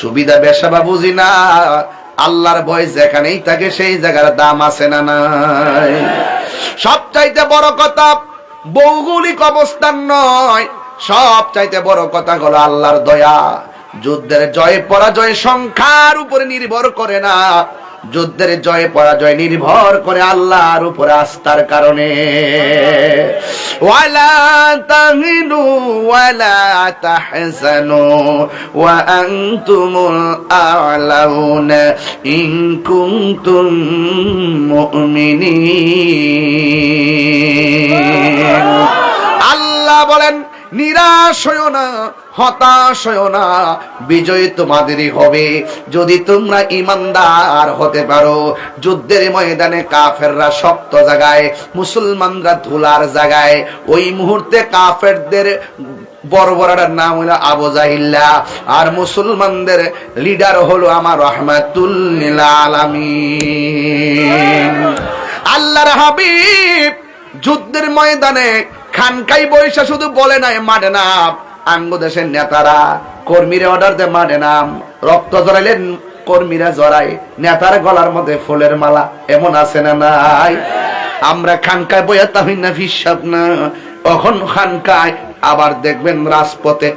সুবিধা বেশাবা বুঝি না, আল্লাহর ভয় যেখানেই থাকে সেই জায়গার দাম আছে না নাই? সবচাইতে বড় কথা ভৌগোলিক অবস্থান নয়, সবচাইতে বড় কথা হলো আল্লাহর দয়া। যুদ্ধের জয় পরাজয় সংখ্যার উপরে নির্ভর করে না, যুদ্ধের জয় পরাজয় নির্ভর করে আল্লাহর উপরে আস্থার কারণে। ওয়ালা তাহিনু ওয়ালা তাহজানু ওয়া আনতুমুল আ'লাউনা ইন কুনতুম মুমিনিন। আল্লাহ বলেন, নিরাশ হইও না, হতাশ হইও না, বিজয় তোমাদেরই হবে যদি তোমরা ঈমানদার হতে পারো। যুদ্ধের ময়দানে কাফেররা শক্ত জায়গায়, মুসলমানরা ধুলার জায়গায়। ওই মুহূর্তে কাফেরদের বর্বরার নাম হলো আবু জাহিল্লা, আর মুসলমানদের লিডার হলো আমার রাহমাতুল লিল আলামিন। আল্লাহর হাবিব যুদ্ধের ময়দানে খানকাই বৈশা শুধু বলে নাই মাঠে নাম, আঙ্গ দেশের নেতারা কর্মীরা অর্ডার দেয় মাঠে নাম। রক্ত জড়াইলেন কর্মীরা জড়ায়, নেতার গলার মধ্যে ফুলের মালা, এমন আছে না নাই? আমরা খানকায় বইয়া তাহিন না হিসাব না, কখন খানকায় আবার দেখবেন রাজপথে।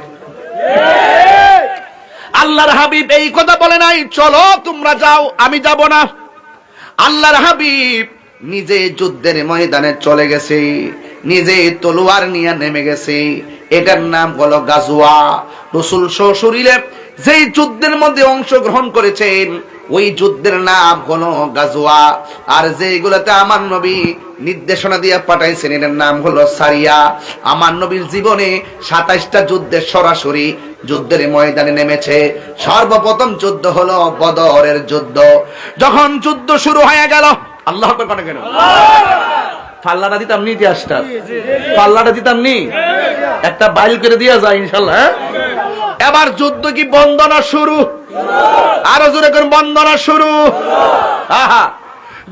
আল্লাহর হাবিব এই কথা বলে নাই চলো তোমরা যাও আমি যাব না। আল্লাহর হাবিব নিজে যুদ্ধের ময়দানে চলে গেছে, নিজে তলোয়ার নিয়ে নেমে গেছে। এটার নাম হলো গাজওয়া। রাসূল সশরীরে যেই যুদ্ধের মধ্যে অংশগ্রহণ করেছেন ওই যুদ্ধের নাম হলো গাজওয়া। আর যেগুলোতে আমার নবী নির্দেশনা দিয়ে পাঠাইছেন এর নাম হলো সারিয়া। আমার নবীর জীবনে 27টা যুদ্ধে সরাসরি যুদ্ধের ময়দানে নেমেছে। সর্বপ্রথম যুদ্ধ হলো বদরের যুদ্ধ। যখন যুদ্ধ শুরু হয়ে গেল, আল্লাহু আকবার কেন পাল্লাটা দিতাম নি, ইতিহাসটা পাল্লাটা দিতাম নি, একটা বাইল করে দিয়া যায় ইনশাআল্লাহ। এবার যুদ্ধ কি বন্দনা শুরু? আরো জোরে করে বন্দনা শুরু। আহা,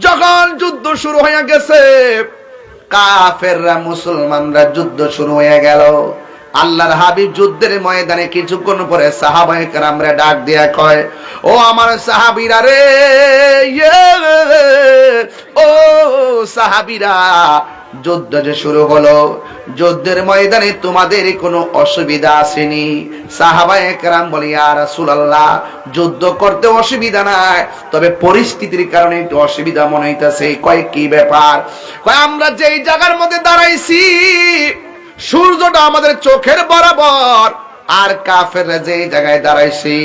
যখন যুদ্ধ শুরু হয়ে গেছে, কাফেররা মুসলমানরা যুদ্ধ শুরু হয়ে গেল। আল্লাহর হাবিব যুদ্ধের ময়দানে কিছুক্ষণ পরে সাহাবায়ে কেরামরা ডাক দিয়া কয়, ও আমার সাহাবীরা রে, ও সাহাবীরা, যুদ্ধ যে শুরু হলো, যুদ্ধের ময়দানে তোমাদের কোনো অসুবিধা আসেনি? সাহাবায়ে কেরাম বলে, ইয়া রাসূলুল্লাহ, যুদ্ধ করতে অসুবিধা নাই, তবে পরিস্থিতির কারণে একটু অসুবিধা মনে হইতাছে। কয় কি ব্যাপার? কয় আমরা যেই জায়গার মধ্যে দাঁড়াইছি সূর্যটা আমাদের চোখের বরাবর, আর কাফেররা যে জায়গায় দাঁড়াইছে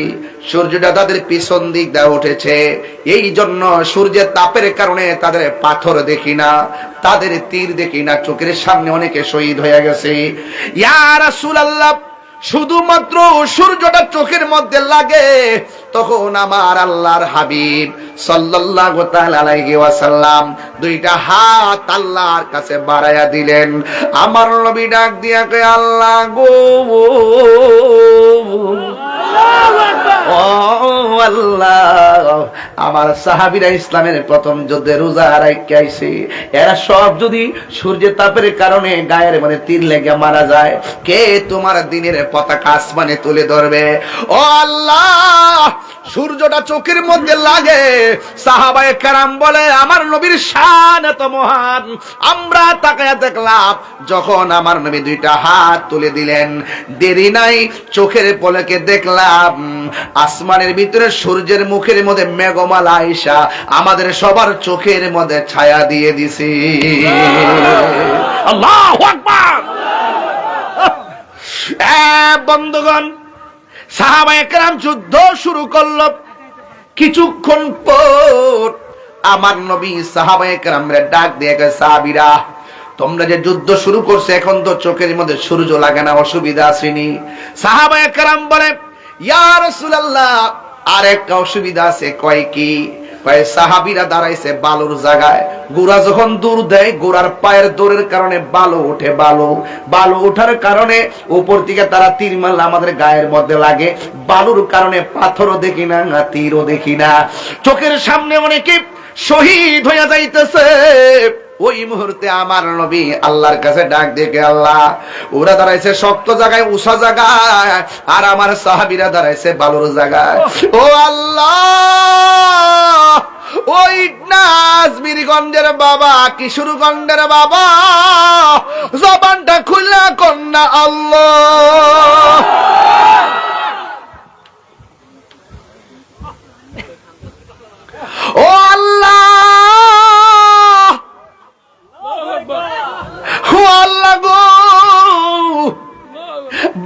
সূর্যটা তাদের পিছন দিক দিয়ে উঠেছে। এই জন্য সূর্যের তাপের কারণে তাদের পাথর দেখি না, তাদের তীর দেখি না, চোখের সামনে অনেকে শহীদ হয়ে গেছে। ইয়া রাসূলুল্লাহ, শুধুমাত্র সূর্যটা চোখের মধ্যে লাগে, তখন আমার আল্লাহর হাবিব সাল্লাল্লাহু তাআলা আলাইহি ওয়াসাল্লাম দুইটা হাত আল্লাহর কাছে বাড়ায়া দিলেন। আমার নবী ডাক দিয়া কয়, আল্লাহ গো, ও আল্লাহ, আমার সাহাবীরা ইসলামের প্রথম যুদ্ধে রোজা রাখতে আইছে, এরা সব যদি সূর্যের তাপের কারণে গায়ের মানে তীর লেগে মারা যায়, কে তোমার দিনের পতাকা আসমানে তুলে ধরবে? ও আল্লাহ, সূর্যটা চোখের মধ্যে লাগে, সাহাবায়ে কেরাম বলে আমার নবীর শান এত মহান। আমরা তাকায়া দেখলাম যখন আমার নবী দুইটা হাত তুলে দিলেন, দেরি নাই, চোখের পলকে দেখলাম আসমানের ভিতরে সূর্যের মুখের মধ্যে মেঘমালা আইসা আমাদের সবার চোখের মধ্যে ছায়া দিয়ে দিছে। আল্লাহু আকবার। বন্ধুগণ, সাহাবায়ে কেরাম যুদ্ধ শুরু করল। কিছুক্ষণ পর আমার নবী সাহাবায়ে কেরামরে ডাক দিয়ে কয়, সাহাবীরা তোমরা যে যুদ্ধ শুরু করছো, এখন তো চোখের মধ্যে সূর্য লাগে না, অসুবিধা আসেনি? সাহাবায়ে কেরাম বলে, ইয়া রাসূলুল্লাহ, আরেকটা অসুবিধা আছে। কয় কি? কয় সাহাবীরা দাঁড়াইছে বালুর জায়গায়, গোড়া যখন দূর দেয় গোড়ার পায়ের দৌড়ের কারণে বালু ওঠে, বালু ওঠার কারণে উপর থেকে তারা তীর মারলে আমাদের গায়ের মধ্যে লাগে, বালুর কারণে পাথরও দেখি না, তীরও দেখি না, চোখের সামনে অনেকে শহীদ হইয়া যাইতেছে। ওই মুহূর্তে আমার নবী আল্লাহর কাছে ডাক দেখে, আল্লাহ, ওরা দাঁড়াইছে শক্ত জায়গায়, উষা জায়গায়, আর আমার সাহাবীরা দাঁড়াইছে বালুর জায়গায়। ও আল্লাহ, ওই নাজমিরগঞ্জের বাবা, কিশোরগঞ্জের বাবা, জবানটা খুলে কন্যা আল্লাহ। ও আল্লাহ,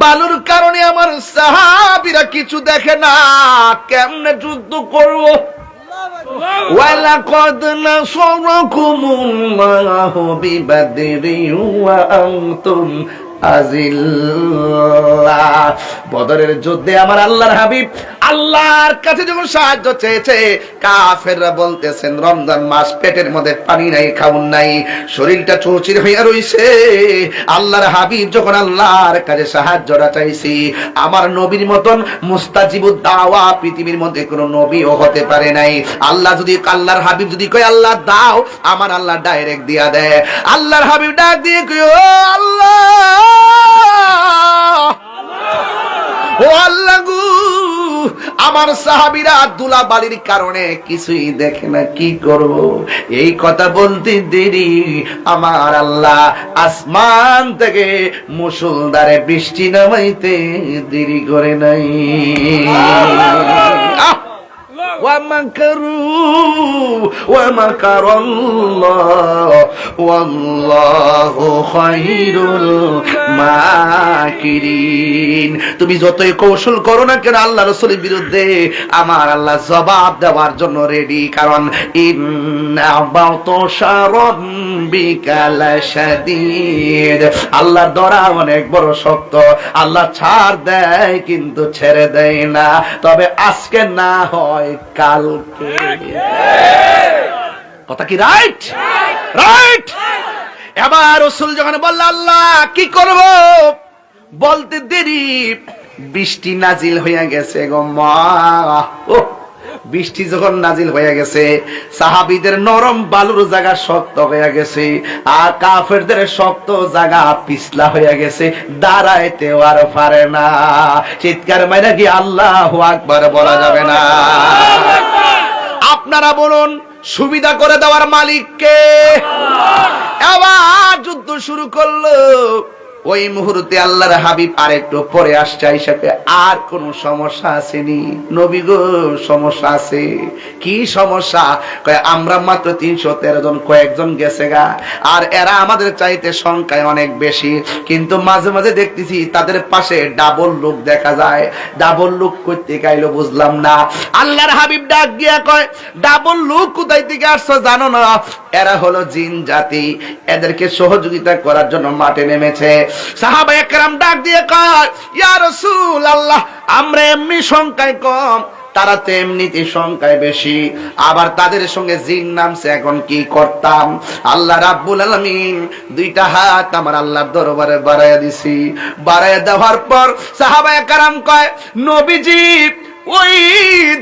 বালুর কারণে আমার সাহাবীরা কিছু দেখে না, কেমনে যুদ্ধ করব? ওয়ালাকাদ নাসারাকুমুল্লাহু বিবাদরিন ওয়া আনতুম আজিল্লাহ। বদরের যুদ্ধে আমার আল্লাহর হাবিব আল্লাহর কাছে যখন সাহায্য চেয়েছে, কাফেররা বলতেছেন রমজান মাস, পেটের মধ্যে পানি নাই, খাউন নাই, শরীরটা চৌচির হইয়া রইছে। আল্লাহর হাবিব যখন আল্লাহর কাছে সাহায্যটা চাইছি, আমার নবীর মতন মুস্তাজিবুদ দাওয়া পৃথিবীর মধ্যে কোনো নবীও হতে পারে নাই। আল্লাহ যদি, আল্লাহর হাবিব যদি কয় আল্লাহ দাও, আমার আল্লাহ ডাইরেক্ট দিয়া দেয়। আল্লাহর হাবিব ডাক দিয়ে কয়, ও আল্লাহ, ও আল্লাহ গো, আমার সাহাবীরা দুলা বালির কারণে কিছুই দেখে না, কি করব? এই কথা বলতে দেরি আমার আল্লাহ আসমান থেকে মুষলধারে বৃষ্টি নামাইতে দেরি করে নাই। ومكروا ومكر الله والله خير الماكرين। তুমি যতই কৌশল করো না কেন আল্লাহ রাসূলের বিরুদ্ধে, আমার আল্লাহ জবাব দেওয়ার জন্য রেডি। কারণ ইন্না বাতশা রাব্বিকা লাশাদীদ, আল্লাহর দরা অনেক বড় শক্ত। আল্লাহ ছাড় দেয় কিন্তু ছেড়ে দেয় না, তবে আজকে না হয় কালকে। কথা কি রাইট? রাইট। এবার রাসূল যখন বলল আল্লাহ কি করব, বলতে দেরি বৃষ্টি নাজিল হইয়া গেছে গো মা। বৃষ্টি যখন নাজিল হয়ে গেছে, সাহাবীদের নরম বালুর জায়গা শক্ত হয়ে গেছে, আর কাফেরদের শক্ত জায়গা পিছলা হয়ে গেছে, দাঁড়াইতেও আর পারে না। চিৎকার মাইরা কি আল্লাহু আকবার বলা যাবে না? আপনারা বলুন, সুবিধা করে দেওয়ার মালিক কে? এবার যুদ্ধ শুরু করলো। ওই মুহূর্তে আল্লাহর হাবিব আরেকটু পরে আসছে, আইসাকে আর কোন সমস্যা আসেনি? নবী গো সমস্যা আছে। কি সমস্যা? কয় আমরা মাত্র 313 জন, কয়েকজন গেছে গা, আর এরা আমাদের চাইতে সংখ্যায় অনেক বেশি, কিন্তু মাঝে মাঝে দেখতেছি তাদের পাশে ডাবল লোক দেখা যায়। ডাবল লোক করতে গাইলো বুঝলাম না। আল্লাহর হাবিব ডাক গিয়া কয়, ডাবল লোক কোথায় থেকে আসছো জানো না? এরা হলো জিন জাতি, এদেরকে সহযোগিতা করার জন্য মাঠে নেমেছে। সাহাবায়ে কেরাম ডাক দিয়ে কয়, ইয়া রাসূলুল্লাহ, আমরা এমনি সংখ্যায় কম, তারা তো এমনিতে সংখ্যায় বেশি, আবার তাদের সঙ্গে জিন নামছে। এখন কি করতাম? আল্লাহ রাব্বুল আলামিন দুইটা হাত আমার আল্লাহর দরবারে বাড়াইয়া দিছি। বাড়াইয়া দেওয়ার পর সাহাবায়ে কেরাম কয়, নবীজি ওই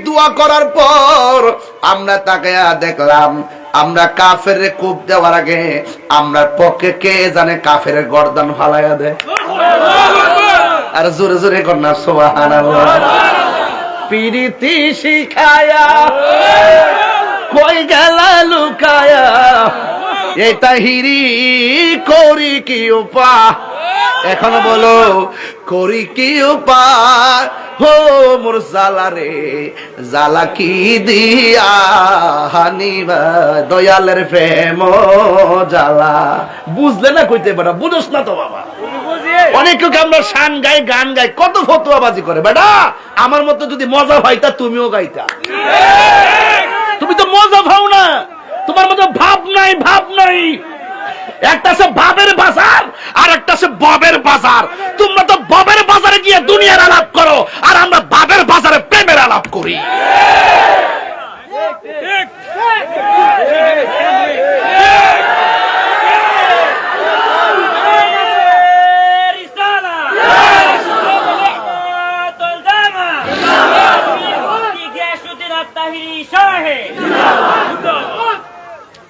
দোয়া করার পর আমরা তাকায়া দেখলাম, আমরা কাফের কূপ দেওয়ার আগে আমরা পক্ষে কে জানে কাফের গর্দান ফালাইয়া দেয়। আর জোরে জোরে কন্যা সুবহানাল্লাহ। পিরিতি শিখায়া কই গেলা লুকায়া, এটা হিরি করি কি উপা, এখন বলো করি কি উপা, হো মোর জালা রে জালা কি দিয়া হানিবা, দয়ালের প্রেম জালা। বুঝলে না কইতে বেটা, বুঝোস না তো বাবা। অনেকে আমরা শান গাই, গান গাই, কত ফতুয়াবাজি করে। বেটা আমার মতো যদি মজা পাইতা তুমিও গাইতা। তুমি তো মজা পাও না, তোমার মতো ভাব নাই, ভাব নাই। একটা সে ভাবের বাজার আর একটা সে ববের বাজার। তোমরা তো ববের বাজারে গিয়ে দুনিয়ার আলাপ করো, আর আমরা ভাবের বাজারে প্রেমের আলাপ করি।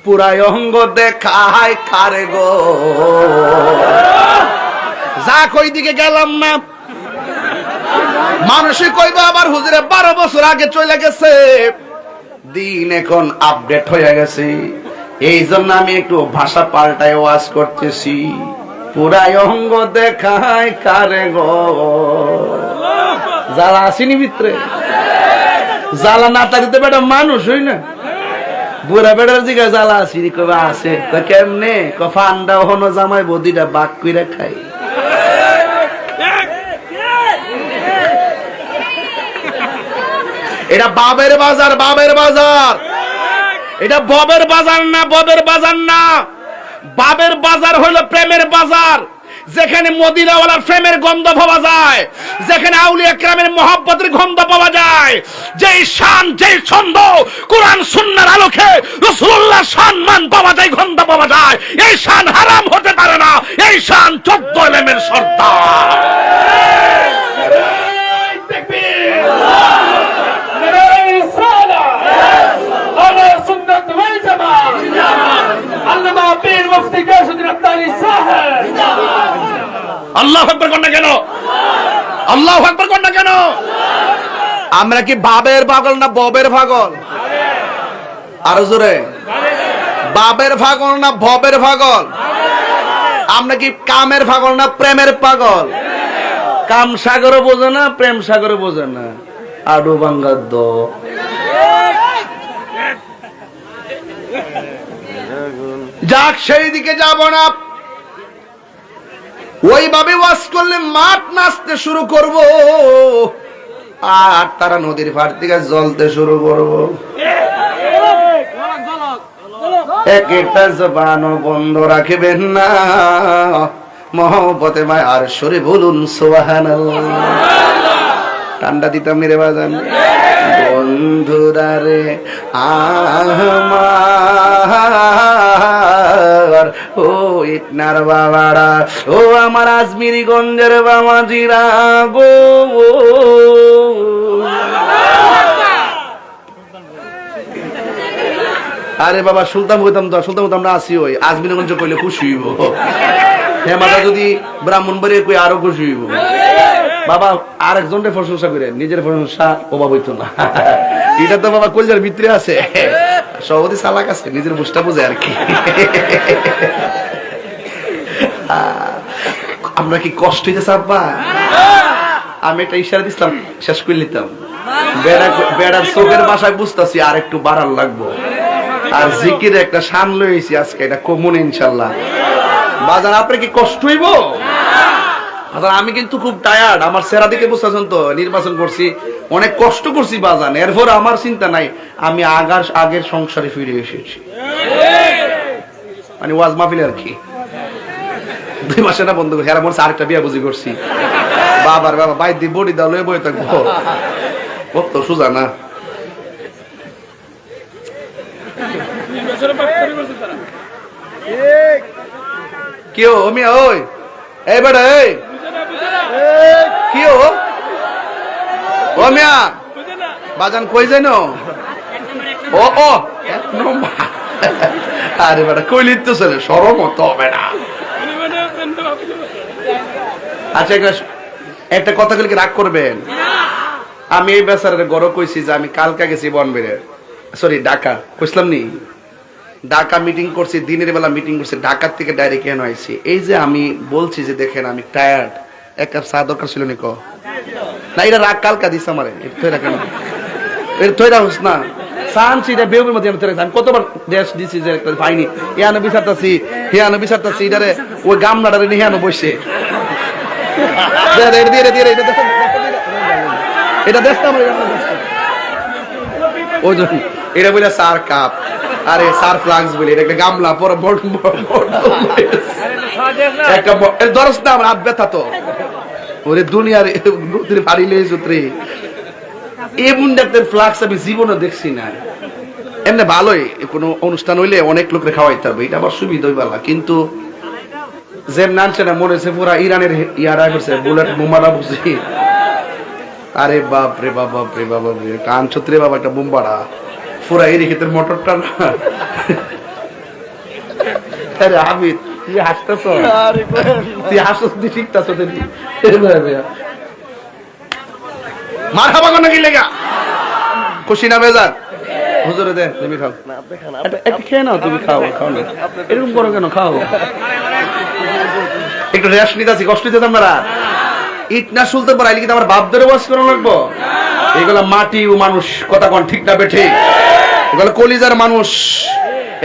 পুরাই অঙ্গ দেখায় কারে গো, যা কই দিকে গেলাম না। মানুষে কইব আবার হুজুরে 12 বছর আগে চলে গেছে। দিন এখন আপডেট হয়ে গেছে, এই জন্য আমি একটু ভাষা পাল্টায় ওয়াজ করতেছি। পুরাই অঙ্গ দেখায় কারে গো, জ্বালা আসেনি ভিতরে। জ্বালা না থাকতে বেটা মানুষ হই না। বুড়া বেড়ার দিকে জ্বালা আসিনি কবে আছে কেমনে, ফান্ডা হনো জামাই বদিটা বাক কইরা খাই। এটা বাবের বাজার, বাবের বাজার। এটা ববের বাজার না, ববের বাজার না। বাবের বাজার হলো প্রেমের বাজার, যেখানে মদিনাওয়ালার প্রেমের গন্ধ পাওয়া যায়, যেখানে আউলিয়া কেরামের মহব্বতের গন্ধ পাওয়া যায়। যেই শান, যেই ছন্দ কোরআন সুন্নাহর আলোকে রাসূলুল্লাহর সম্মান পাওয়া যায়, গন্ধ পাওয়া যায়। এই শান হারাম হতে পারে না, এই শান 14 ইলমের সর্দার। আল্লাহু আকবার কোন না কেন, আল্লাহু আকবার কোন না কেন? আমরা কি বাবের পাগল না ববের পাগল? আরো জোরে, বাবের পাগল না ববের পাগল? আমরা কি কামের পাগল না প্রেমের পাগল? কাম সাগরও বোঝে না, প্রেম সাগরও বোঝে না। আডু বাঙ্গার দ যাক, সেই দিকে যাব না। ওইভাবে ওয়াজ করলে মাঠ নাচতে শুরু করব, আর তারা নদীর পাড় থেকে জ্বলতে শুরু করব। একটা জবানও বন্ধ রাখবেন না, মহব্বতে মায়ার সুরে বলুন সুবহানাল্লাহ। ঠান্ডা দিতাম রে বাজান। বন্ধুরা রে আমার, ও ইটনার বাবারা, ও আমার আজমিরি গঞ্জের বামাজিরা গো, আরে বাবা সুলতান হইতাম তো, সুলতান হইতাম আমরা আসি। ওই আজমিরগঞ্জ কইলে খুশি হইব, হেমাদা যদি ব্রাহ্মণবাড়ি কই আরো খুশি হইব। বাবা আরেকজনের প্রশংসা করে নিজের প্রশংসা অভাব হইতো না। এটা তো বাবা কলজার ভিতরে আছে, সভাপতি চালাক আছে, নিজের বুঝটা বোঝে আর কি। আমরা কি কষ্ট হইতেছে আব্বা? আমি একটা ইশারা দিছিলাম, শেষ করে নিতাম। বেড়ার চোখের বাসায় বুঝতেছি আর একটু বাড়ার লাগবো। আর জিকির একটা শান লইছি আজকে, এটা কমন ইনশাল্লাহ। বাজান আপনার কি কষ্ট হইব? আমি কিন্তু খুব টায়ার্ড, আমার সেরা দিকে বুঝতেছেন তো। নির্বাচন করছি, অনেক কষ্ট করছি বাজান, এরপর আমার চিন্তা নাই, আমি আগের সংসারে ফিরে এসেছি। মানে ওয়াজ মাহফিল আর কি। 2 মাসে না বন্ধ করছি, আরেকটা বিয়া বুঝি করছি। বাবার বাবা বাইর দিয়ে বডি দাও লয়ে বয়ে থাকবো। কত সোজা না। কেউ আমি ওই এই বেটা এই কেউ ও মিয়া বাজান কই যাই নো ও ও আরে বেটা কইলি তো চলে সরম হতো হবে না। আচ্ছা একটা কথা বলে কি রাগ করবেন? আমি এই বেচারের গড় কইছি যে আমি কালকা গেছি বনবেড়ে সরি ঢাকা কইছিলাম নি ঢাকা মিটিং করছি দিনের বেলা মিটিং করছি ঢাকার থেকে ডাইরেক্ট কেন আইছি এই যে আমি বলছি যে দেখেন আমি টায়ার্ড এক কাপ চা দরকার ছিল নিকো না এটা রাগ কালকা দিস আমারে এটা কেন এর তৈরা হস না সানছি এটা বেউবের মধ্যে আমি আমি কতবার দেশ দিছি যে একটা পাইনি ইয়ানো বিচারতাছি হিয়ানো বিচারতাছি এটারে ওই গামলাটারে নিহানো বসে এটা দেশ আমার ওই জন্য এটা বলে সার কাপ আরে সার ফ্লাক্স বলে এটা একটা গামলা পরে একটা দরস না আমার হাত ব্যথা তো ওরে দুনিয়ার নদীর পাড়িলে সূত্রে এই বুন্ডাকদের ফ্লাক্স আমি জীবনে দেখছি না। এমনি ভালোই কোনো অনুষ্ঠান হইলে অনেক লোকের খাওয়াইতে হবে এটা আবার সুবিধা হইবালা কিন্তু যেম নানছে না মনে হচ্ছে পুরা ইরানের ইয়ারা করছে বুলেট বোমাটা বুঝি আরে বাপ রে বাপ বাপ রে বাবা রে কান ছত্রে বাবা একটা বোম্বাড়া পুরা এই রেখেতের মোটরটা না আরে হামিদ তুই হাসতেছ তুই হাসছ তুই ঠিকঠাক মারহাবা কোন কি লেগা খুশি না বেজার হুজুরে দে তুমি খাও একটু খেয়ে নাও তুমি খাও খাও না এরকম করো কেন খাও একটু রেস্ট নিতেছি কষ্ট দিতে আমরা ইট না শুলতে পারাইলে কিন্তু আমার বাপ ধরে বাস করা লাগবো এগুলা মাটি ও মানুষ কথা কোন ঠিক না বেঠে এগুলো কলিজার মানুষ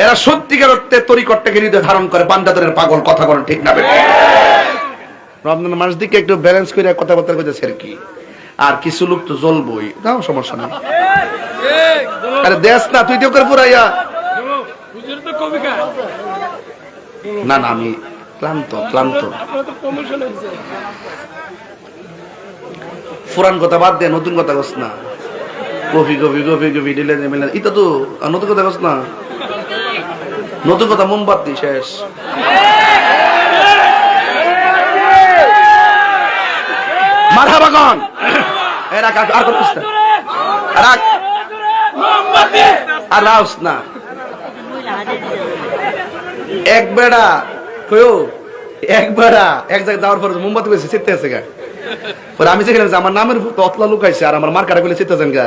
এরা সত্যিকার অর্থে তরিকটটাকে হৃদয় ধারণ করে পান্ডাদের পাগল কথা কোন ঠিক না বেঠে রমজান মাস দিকে একটু ব্যালেন্স করে কথাবার্তা কইতেছে আর কি আর কিছু লোক তো জ্বলবই তাও সমস্যা নেই আরে দেশ না তুই তো করে পুরাইয়া না না আমি ক্লান্ত ক্লান্ত পুরান কথা বাদ দে নতুন কথা কস না কফি কফি কফি কফি দিলে এটা তো নতুন কথা কস না নতুন কথা মোমবাতি শেষ মারহাবা কোন এরা আর করছিস না আর রাউস না এক বেড়া কয়ো এক বেড়া এক জায়গায় যাওয়ার পর মোমবাতি কইছে চিত্তে আছে গা পরে আমি যেখানে আমার নামের অতলা লুকাইছে আর আমার মার্কাটা কইলে চিত্তেছেন গা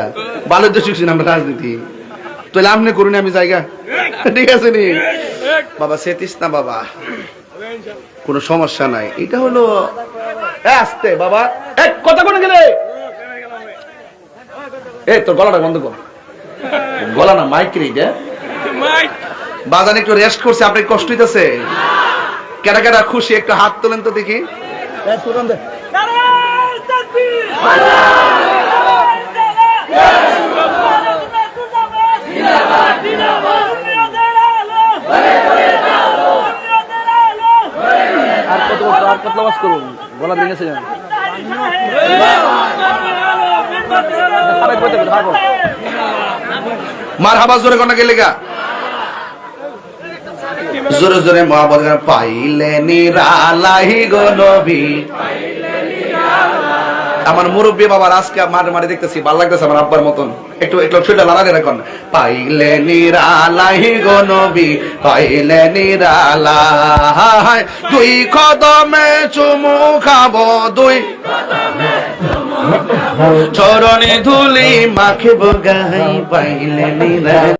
ভালো তো শিখছি আমরা রাজনীতি তাহলে আমনে করুন আমি জায়গা ঠিক আছে নি বাবা সেতিস না বাবা কোনো সমস্যা নাই এটা হলো আস্তে বাবা এক কথা কোন গেলে এই তোর গলাটা বন্ধ কর গলা না মাইক রে এটা মাইক বাজান একটু রেস্ট করছে আপনি কষ্ট হইতাছে কেডা কেডা খুশি একটু হাত তোলেন তো দেখি এই সুরন দে নারে তাকবীর আর কত ওয়াজ করুন গলা ভেঙেছে জান মারহাবা জোরে কোন গেলে গা জোরে জোরে মহাবত পাইলে নিরালাই গো নবী আমার মুরব্বী বাবার আজকে মাঠে মাঠে দেখতেছি ভালো লাগতেছে আমার আব্বার মতন একটু একটু ছুটে লাগালে রাখুন পাইলে নিরালাই গো নবী পাইলে নিরালাই দুই কদমে চুমু খাবো দুই চরণে ধুলি মাখিব গাই পাইলে নিরালাই